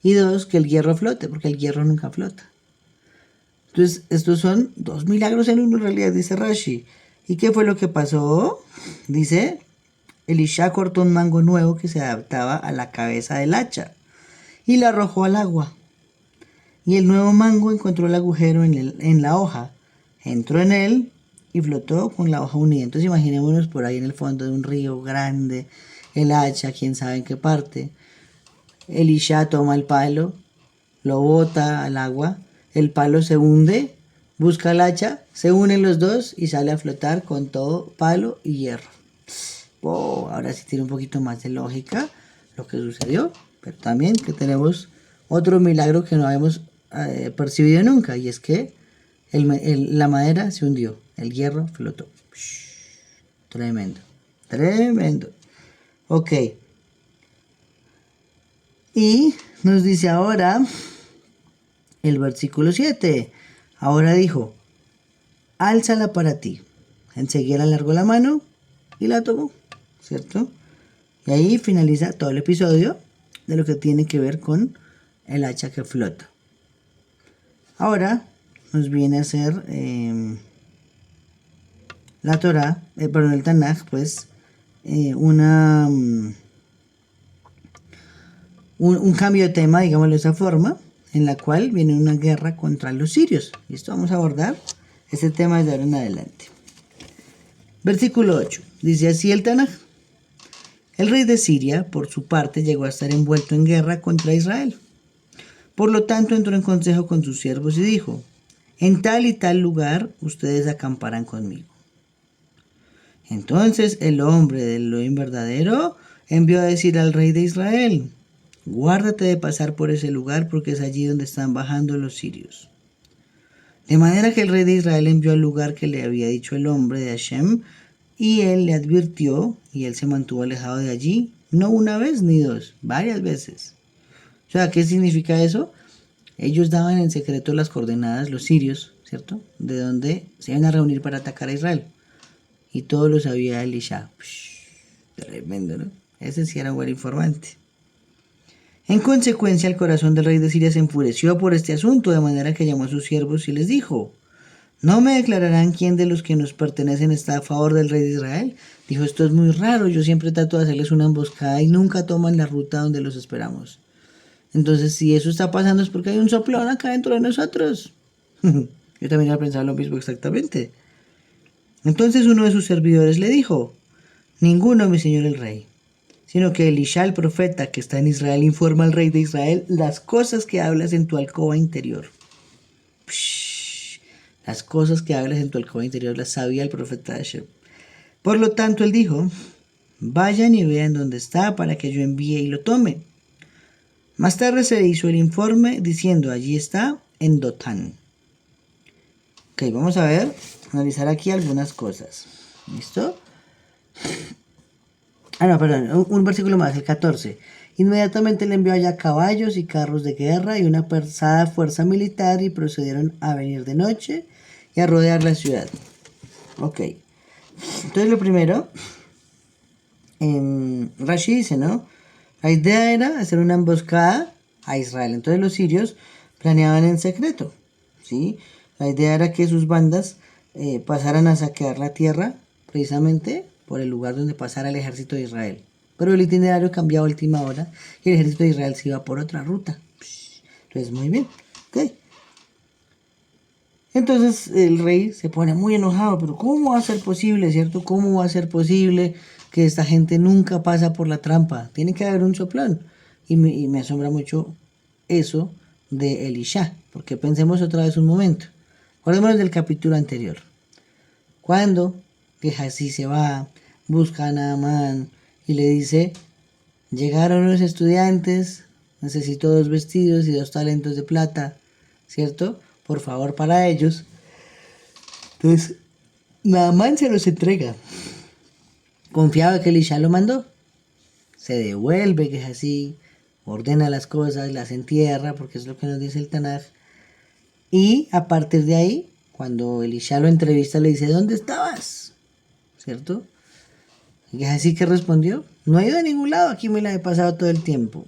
Y dos, que el hierro flote, porque el hierro nunca flota. Entonces, estos son dos milagros en uno en realidad, dice Rashi. ¿Y qué fue lo que pasó? Dice, Elisha cortó un mango nuevo que se adaptaba a la cabeza del hacha y la arrojó al agua. Y el nuevo mango encontró el agujero en la hoja, entró en él y flotó con la hoja unida. Entonces imaginémonos por ahí en el fondo de un río grande, el hacha, quién sabe en qué parte. Elisha toma el palo, lo bota al agua, el palo se hunde, busca el hacha, se unen los dos y sale a flotar con todo palo y hierro. Oh, ahora sí tiene un poquito más de lógica lo que sucedió, pero también que tenemos otro milagro que no habíamos percibido nunca, y es que la madera se hundió, el hierro flotó. Tremendo, tremendo. Ok. Y nos dice ahora el versículo 7. Ahora dijo, álzala para ti. Enseguida alargó la mano y la tomó, ¿cierto? Y ahí finaliza todo el episodio de lo que tiene que ver con el hacha que flota. Ahora nos viene a hacer la Torah, perdón, el Tanaj, pues, un cambio de tema, digámoslo de esa forma, en la cual viene una guerra contra los sirios. Y esto vamos a abordar este tema desde ahora en adelante. Versículo 8. Dice así el Tanaj. El rey de Siria, por su parte, llegó a estar envuelto en guerra contra Israel. Por lo tanto, entró en consejo con sus siervos y dijo, en tal y tal lugar ustedes acamparán conmigo. Entonces el hombre del Elohim verdadero envió a decir al rey de Israel, guárdate de pasar por ese lugar porque es allí donde están bajando los sirios. De manera que el rey de Israel envió al lugar que le había dicho el hombre de Hashem, y él le advirtió, y él se mantuvo alejado de allí, no una vez ni dos, varias veces. O sea, ¿qué significa eso? Ellos daban en secreto las coordenadas, los sirios, ¿cierto? De donde se iban a reunir para atacar a Israel. Y todo lo sabía Elisha. Tremendo, ¿no? Ese sí era un buen informante. En consecuencia, el corazón del rey de Siria se enfureció por este asunto, de manera que llamó a sus siervos y les dijo, ¿No me declararán quién de los que nos pertenecen está a favor del rey de Israel? Dijo, esto es muy raro, yo siempre trato de hacerles una emboscada y nunca toman la ruta donde los esperamos. Entonces, si eso está pasando es porque hay un soplón acá dentro de nosotros. Yo también había pensado lo mismo exactamente. Entonces uno de sus servidores le dijo, ninguno, mi señor el rey, sino que Elisha, el profeta que está en Israel, informa al rey de Israel las cosas que hablas en tu alcoba interior. Psh, las cosas que hablas en tu alcoba interior las sabía el profeta Hashem. Por lo tanto, él dijo, vayan y vean dónde está para que yo envíe y lo tome. Más tarde se hizo el informe diciendo, allí está, en Dotán. Ok, vamos a ver, analizar aquí algunas cosas. ¿Listo? No, perdón, un versículo más, el 14. Inmediatamente le envió allá caballos y carros de guerra y una pesada fuerza militar y procedieron a venir de noche y a rodear la ciudad. Ok. Entonces lo primero, Rashi dice, ¿no? La idea era hacer una emboscada a Israel. Entonces los sirios planeaban en secreto, ¿sí? La idea era que sus bandas pasaran a saquear la tierra precisamente por el lugar donde pasara el ejército de Israel. Pero el itinerario cambiaba a última hora y el ejército de Israel se iba por otra ruta. Entonces, muy bien. ¿Ok? Entonces el rey se pone muy enojado, pero ¿cómo va a ser posible, cierto? ¿Cómo va a ser posible que esta gente nunca pasa por la trampa? Tiene que haber un soplón. Y me asombra mucho eso de Elisha, porque pensemos otra vez un momento. Acordémonos del capítulo anterior. Cuando Gehazi se va, busca a Naamán y le dice, llegaron los estudiantes, necesito 2 vestidos y 2 talentos de plata, ¿cierto? Por favor, para ellos. Entonces, Naamán se los entrega. Confiaba que Elisha lo mandó. Se devuelve, que es así, ordena las cosas, las entierra, porque es lo que nos dice el Tanaj. Y a partir de ahí, cuando Elisha lo entrevista, le dice, ¿dónde estabas? ¿Cierto? Y es así que respondió, no he ido a ningún lado, aquí me la he pasado todo el tiempo.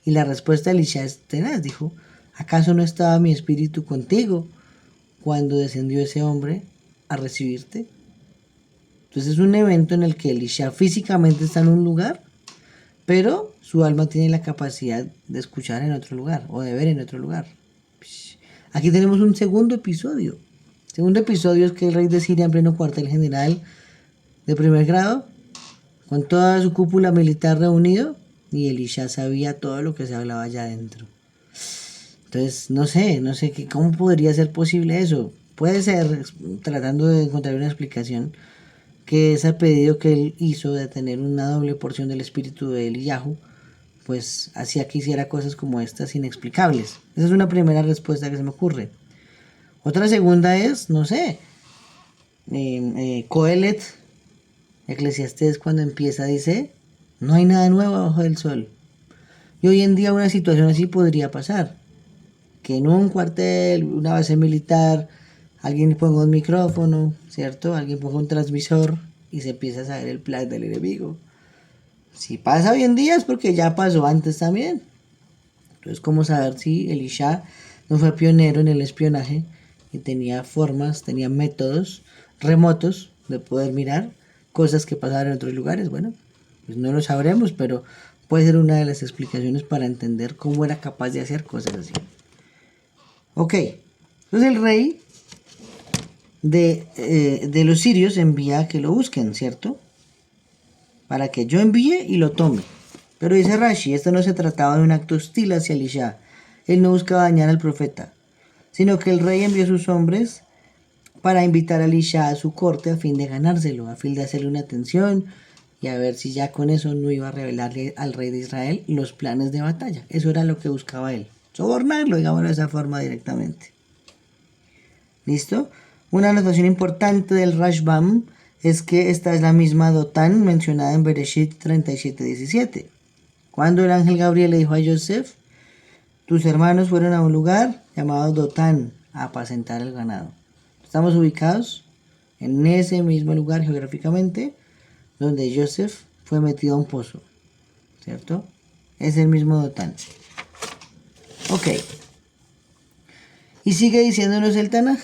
Y la respuesta de Elisha es tenaz, dijo, ¿acaso no estaba mi espíritu contigo cuando descendió ese hombre a recibirte? Entonces es un evento en el que Elisha físicamente está en un lugar, pero su alma tiene la capacidad de escuchar en otro lugar o de ver en otro lugar. Aquí tenemos un segundo episodio. El segundo episodio es que el rey de Siria en pleno cuartel general de primer grado, con toda su cúpula militar reunido, y Elisha sabía todo lo que se hablaba allá adentro. Entonces, no sé, ¿cómo podría ser posible eso? Puede ser, tratando de encontrar una explicación, que ese pedido que él hizo de tener una doble porción del espíritu de Eliyahu, pues hacía que hiciera cosas como estas inexplicables. Esa es una primera respuesta que se me ocurre. Otra segunda es, no sé, Coelet, Eclesiastés cuando empieza dice, no hay nada nuevo bajo el sol. Y hoy en día una situación así podría pasar. Que en un cuartel, una base militar, alguien ponga un micrófono, ¿cierto? Alguien ponga un transmisor y se empieza a saber el plan del enemigo. Si pasa hoy en día es porque ya pasó antes también. Entonces, ¿cómo saber si Elisha no fue pionero en el espionaje y tenía formas, tenía métodos remotos de poder mirar cosas que pasaban en otros lugares? Bueno, pues no lo sabremos, pero puede ser una de las explicaciones para entender cómo era capaz de hacer cosas así. Ok, entonces el rey de los sirios envía a que lo busquen, ¿cierto? Para que yo envíe y lo tome. Pero dice Rashi, esto no se trataba de un acto hostil hacia Elisha. Él no buscaba dañar al profeta, sino que el rey envió a sus hombres para invitar a Elisha a su corte a fin de ganárselo, a fin de hacerle una atención y a ver si ya con eso no iba a revelarle al rey de Israel los planes de batalla. Eso era lo que buscaba él. Sobornarlo, digámoslo de esa forma directamente. ¿Listo? Una anotación importante del Rashbam es que esta es la misma Dotán mencionada en Bereshit 37:17. Cuando el ángel Gabriel le dijo a Yosef, tus hermanos fueron a un lugar llamado Dotán a apacentar el ganado. Estamos ubicados en ese mismo lugar geográficamente donde Yosef fue metido a un pozo. ¿Cierto? Es el mismo Dotán. Ok. Y sigue diciéndonos el Tanaj.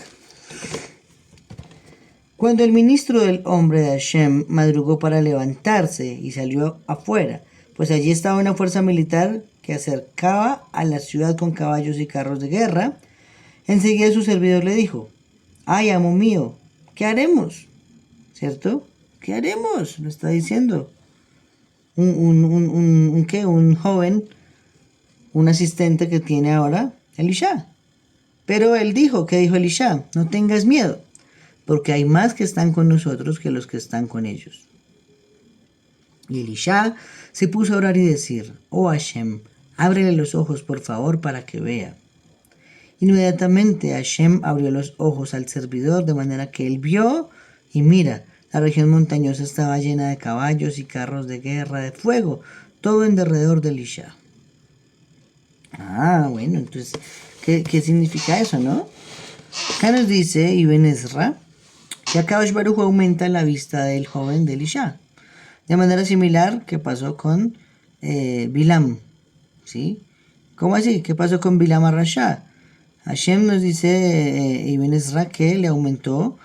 Cuando el ministro del hombre de Hashem madrugó para levantarse y salió afuera, pues allí estaba una fuerza militar que acercaba a la ciudad con caballos y carros de guerra, enseguida su servidor le dijo: ¡ay, amo mío! ¿Qué haremos? ¿Cierto? ¿Qué haremos? Lo está diciendo. ¿Qué? Un joven, un asistente que tiene ahora Elisha. Pero él dijo, ¿qué dijo Elisha? No tengas miedo, porque hay más que están con nosotros que los que están con ellos. Y Elisha se puso a orar y decir: oh Hashem, ábrele los ojos por favor para que vea. Inmediatamente Hashem abrió los ojos al servidor de manera que él vio, y mira, la región montañosa estaba llena de caballos y carros de guerra de fuego, todo en derredor de Elisha. Ah, bueno, entonces, ¿qué significa eso, no? Acá nos dice Ibn Ezra que Akadosh Baruj Hu aumenta la vista del joven de Elisha, de manera similar que pasó con Bilam, ¿sí? ¿Cómo así? ¿Qué pasó con Bilam Rasha? Hashem nos dice Ibn Ezra que le aumentó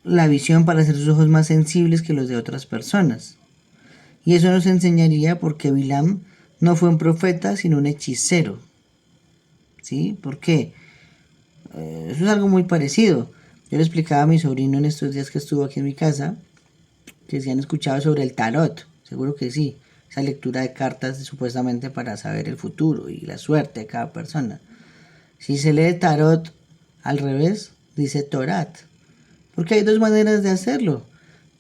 la visión para hacer sus ojos más sensibles que los de otras personas. Y eso nos enseñaría porque Bilam no fue un profeta, sino un hechicero. ¿Sí? ¿Por qué? Eso es algo muy parecido. Yo le explicaba a mi sobrino en estos días que estuvo aquí en mi casa, que si han escuchado sobre el tarot. Seguro que sí. Esa lectura de cartas supuestamente para saber el futuro y la suerte de cada persona. Si se lee tarot al revés, dice Torat. Porque hay dos maneras de hacerlo.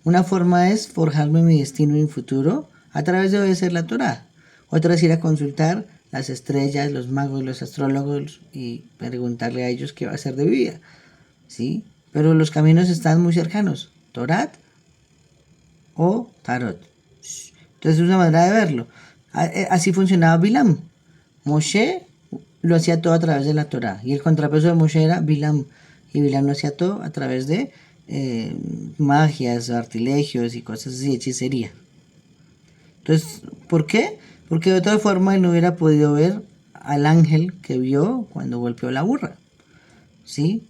Una forma es forjarme mi destino y mi futuro a través de obedecer la Torá. Otra es ir a consultar las estrellas, los magos, los astrólogos y preguntarle a ellos qué va a ser de mi vida. ¿Sí? Pero los caminos están muy cercanos. Torat o Tarot. Entonces es una manera de verlo. Así funcionaba Bilam. Moshe lo hacía todo a través de la Torá. Y el contrapeso de Moshe era Bilam. Y Bilam lo hacía todo a través de magias, artilegios y cosas así, hechicería. Entonces, ¿por qué? Porque de otra forma él no hubiera podido ver al ángel que vio cuando golpeó la burra. ¿Sí?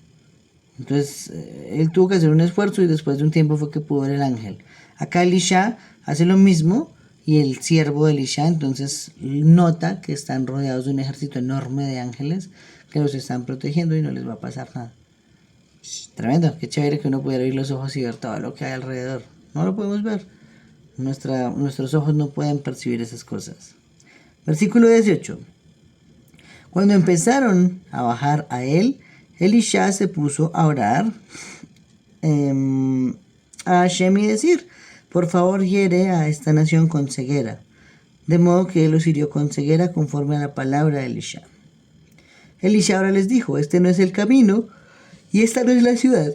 Entonces, él tuvo que hacer un esfuerzo y después de un tiempo fue que pudo ver el ángel. Acá Elisha hace lo mismo y el siervo de Elisha entonces nota que están rodeados de un ejército enorme de ángeles que los están protegiendo y no les va a pasar nada. Tremendo, qué chévere que uno pudiera abrir los ojos y ver todo lo que hay alrededor. No lo podemos ver. Nuestros ojos no pueden percibir esas cosas. Versículo 18. Cuando empezaron a bajar a él, Elisha se puso a orar a Hashem y decir: por favor, hiere a esta nación con ceguera. De modo que él los hirió con ceguera conforme a la palabra de Elisha. Elisha ahora les dijo: este no es el camino y esta no es la ciudad.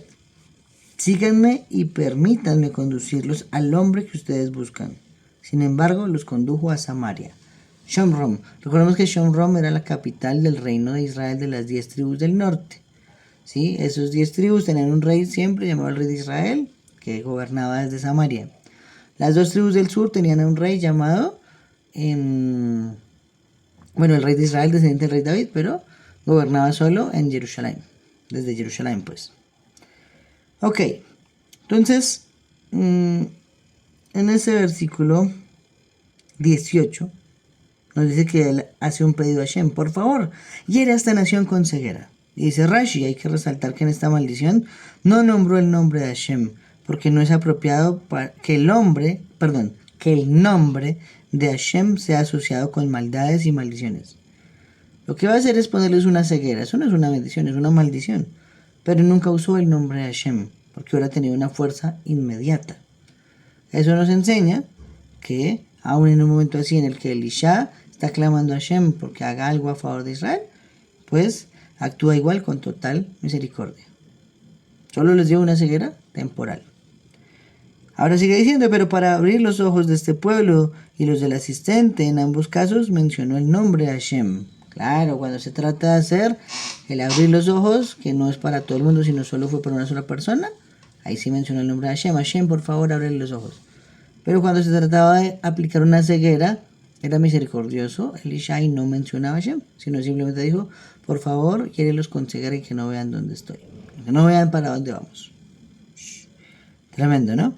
Síganme y permítanme conducirlos al hombre que ustedes buscan. Sin embargo, los condujo a Samaria. Shomrom. Recordemos que Shomrom era la capital del reino de Israel de las 10 tribus del norte. ¿Sí? Esos 10 tribus tenían un rey siempre llamado el rey de Israel, que gobernaba desde Samaria. Las 2 tribus del sur tenían a un rey llamado, el rey de Israel, descendiente del rey David, pero gobernaba solo en Jerusalén, desde Jerusalén pues. Ok, entonces, en ese versículo 18, nos dice que él hace un pedido a Hashem: por favor, hiere a esta nación con ceguera. Y dice Rashi, hay que resaltar que en esta maldición no nombró el nombre de Hashem, porque no es apropiado que el nombre de Hashem sea asociado con maldades y maldiciones. Lo que va a hacer es ponerles una ceguera. Eso no es una bendición, es una maldición. Pero nunca usó el nombre de Hashem, porque hubiera tenido una fuerza inmediata. Eso nos enseña que, aun en un momento así en el que Elisha está clamando a Hashem porque haga algo a favor de Israel, pues actúa igual con total misericordia. Solo les dio una ceguera temporal. Ahora sigue diciendo: pero para abrir los ojos de este pueblo y los del asistente, en ambos casos mencionó el nombre de Hashem. Claro, cuando se trata de hacer el abrir los ojos, que no es para todo el mundo, sino solo fue para una sola persona, ahí sí mencionó el nombre de Hashem. Hashem, por favor, abre los ojos. Pero cuando se trataba de aplicar una ceguera, era misericordioso Elisha y no mencionaba a Hashem, sino simplemente dijo: por favor, hiérelos con ceguera y que no vean dónde estoy, que no vean para dónde vamos. Tremendo, ¿no?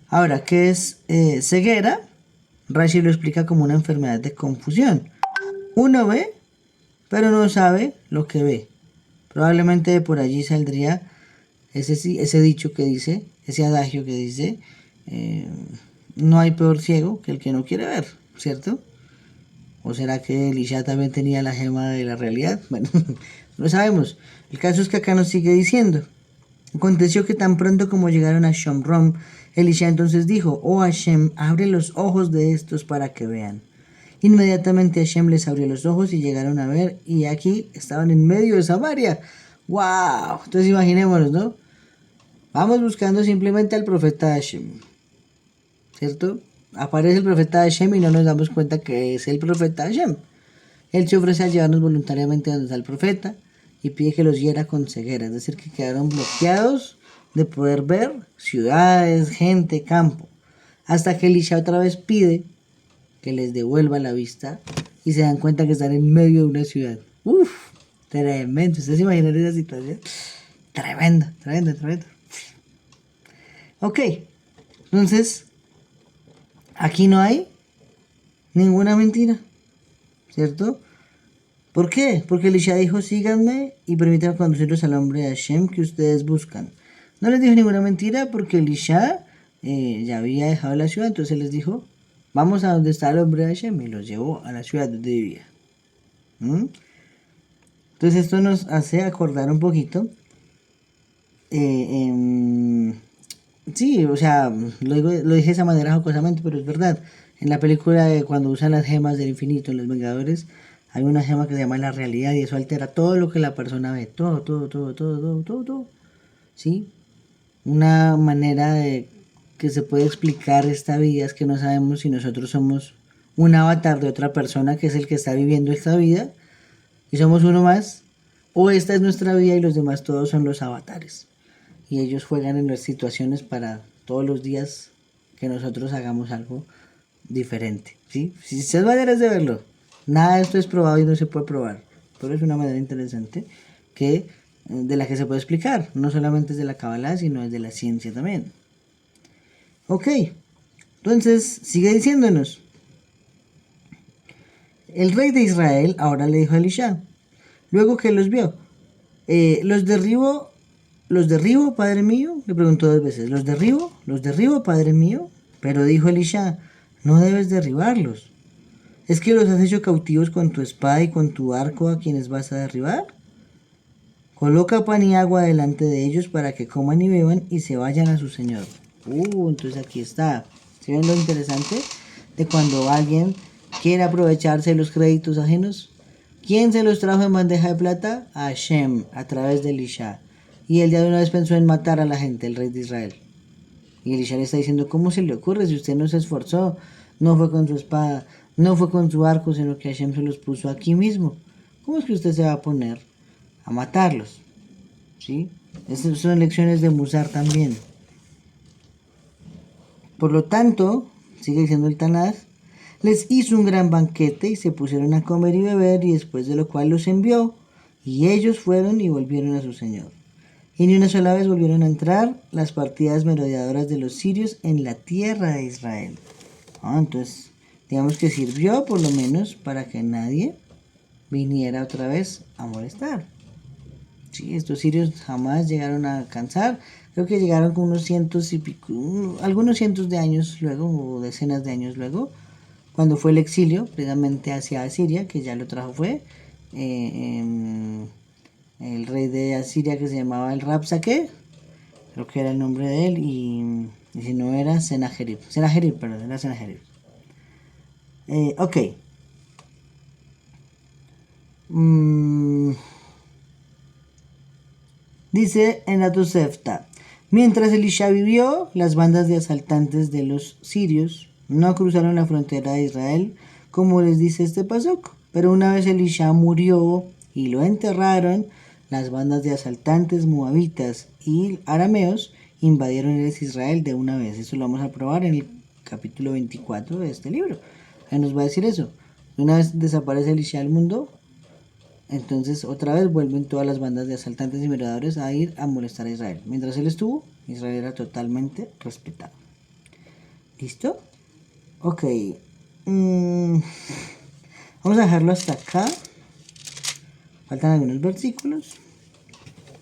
Ahora, ¿qué es ceguera? Rashi lo explica como una enfermedad de confusión. Uno ve, pero no sabe lo que ve. Probablemente de por allí saldría ese dicho que dice, ese adagio que dice, no hay peor ciego que el que no quiere ver, ¿cierto? ¿O será que Elisha también tenía la gema de la realidad? Bueno, no lo sabemos. El caso es que acá nos sigue diciendo. Aconteció que tan pronto como llegaron a Shomrom, Elisha entonces dijo, oh Hashem, abre los ojos de estos para que vean. Inmediatamente Hashem les abrió los ojos y llegaron a ver, y aquí estaban en medio de Samaria. ¡Wow! Entonces imaginémonos, ¿no? Vamos buscando simplemente al profeta Hashem, ¿cierto? Aparece el profeta Hashem y no nos damos cuenta que es el profeta Hashem. Él se ofrece a llevarnos voluntariamente a donde está el profeta y pide que los hiera con ceguera, es decir, que quedaron bloqueados de poder ver ciudades, gente, campo, hasta que Elisha otra vez pide que les devuelva la vista y se dan cuenta que están en medio de una ciudad. Uf, tremendo. ¿Ustedes se imaginan esa situación? Tremendo, tremendo, tremendo. Ok, entonces aquí no hay ninguna mentira, ¿cierto? ¿Por qué? Porque Elisha dijo, síganme y permítanme conducirlos al hombre de Hashem que ustedes buscan. No les dijo ninguna mentira porque Elisha ya había dejado la ciudad, entonces él les dijo, vamos a donde está el hombre de Hashem, y los llevó a la ciudad donde vivía. ¿Mm? Entonces esto nos hace acordar un poquito. Sí, o sea, lo dije de esa manera jocosamente, pero es verdad. En la película cuando usan las gemas del infinito en Los Vengadores, hay una gema que se llama la realidad y eso altera todo lo que la persona ve. Todo, todo, todo, todo, todo, todo, todo. ¿Sí? Una manera de que se puede explicar esta vida es que no sabemos si nosotros somos un avatar de otra persona que es el que está viviendo esta vida y somos uno más, o esta es nuestra vida y los demás todos son los avatares y ellos juegan en las situaciones para todos los días que nosotros hagamos algo diferente, ¿sí? Si hay maneras de verlo, nada de esto es probado y no se puede probar, pero es una manera interesante que de la que se puede explicar, no solamente desde la Kabbalah, sino desde la ciencia también. Ok, entonces sigue diciéndonos. El rey de Israel ahora le dijo a Elisha, luego que los vio, ¿los derribo, padre mío? Le preguntó dos veces, ¿los derribo, padre mío? Pero dijo Elisha, no debes derribarlos. ¿Es que los has hecho cautivos con tu espada y con tu arco a quienes vas a derribar? Coloca pan y agua delante de ellos para que coman y beban y se vayan a su señor. Entonces aquí está. ¿Sí ven lo interesante de cuando alguien quiere aprovecharse de los créditos ajenos? ¿Quién se los trajo en bandeja de plata? Hashem, a través de Elisha. Y él ya de una vez pensó en matar a la gente, el rey de Israel. Y Elisha le está diciendo, ¿cómo se le ocurre si usted no se esforzó? No fue con su espada, no fue con su arco, sino que Hashem se los puso aquí mismo. ¿Cómo es que usted se va a poner a matarlos? ¿Sí? Estas son lecciones de Musar también. Por lo tanto, sigue diciendo el Tanaj, les hizo un gran banquete y se pusieron a comer y beber, y después de lo cual los envió, y ellos fueron y volvieron a su señor. Y ni una sola vez volvieron a entrar las partidas merodeadoras de los sirios en la tierra de Israel. Entonces, digamos que sirvió por lo menos para que nadie viniera otra vez a molestar. Sí, estos sirios jamás llegaron a alcanzar. Creo que llegaron con unos cientos y pico, algunos cientos de años luego, o decenas de años luego, cuando fue el exilio, precisamente hacia Asiria, que ya lo trajo fue el rey de Asiria que se llamaba el Rabsaque, creo que era el nombre de él, y si no era Senajerib, era Senajerib. Ok. Dice en la Tosefta, mientras Elisha vivió, las bandas de asaltantes de los sirios no cruzaron la frontera de Israel, como les dice este pasuk. Pero una vez Elisha murió y lo enterraron, las bandas de asaltantes moabitas y arameos invadieron Israel de una vez. Eso lo vamos a probar en el capítulo 24 de este libro. Ahí nos va a decir eso. Una vez desaparece Elisha del mundo, entonces otra vez vuelven todas las bandas de asaltantes y merodeadores a ir a molestar a Israel. Mientras él estuvo, Israel era totalmente respetado. ¿Listo? Ok. Vamos a dejarlo hasta acá. Faltan algunos versículos,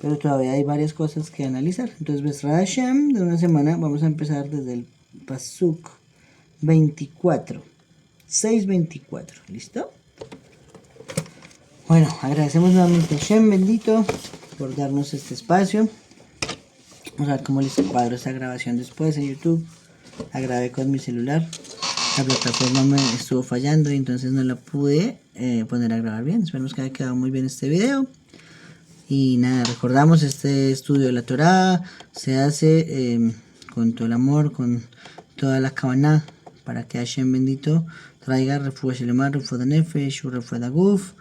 pero todavía hay varias cosas que analizar. Entonces, Besra Hashem, de una semana, vamos a empezar desde el Pasuk 24. 6:24. ¿Listo? Bueno, agradecemos nuevamente a Hashem bendito por darnos este espacio. Vamos a ver cómo les cuadro esta grabación después en YouTube. La grabé con mi celular. La plataforma me estuvo fallando y entonces no la pude poner a grabar bien. Esperemos que haya quedado muy bien este video. Y nada, recordamos este estudio de la Torá se hace con todo el amor, con toda la Kavaná, para que Hashem bendito traiga refugio Shelemar, refugio de Nefesh, refugio de Guf,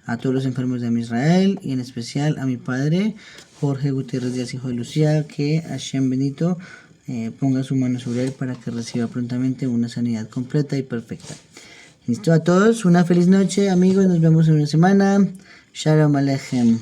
a todos los enfermos de Israel y en especial a mi padre Jorge Gutiérrez Díaz, hijo de Lucía, que Hashem bendito ponga su mano sobre él para que reciba prontamente una sanidad completa y perfecta. Listo a todos, una feliz noche amigos, nos vemos en una semana. Shalom Aleichem.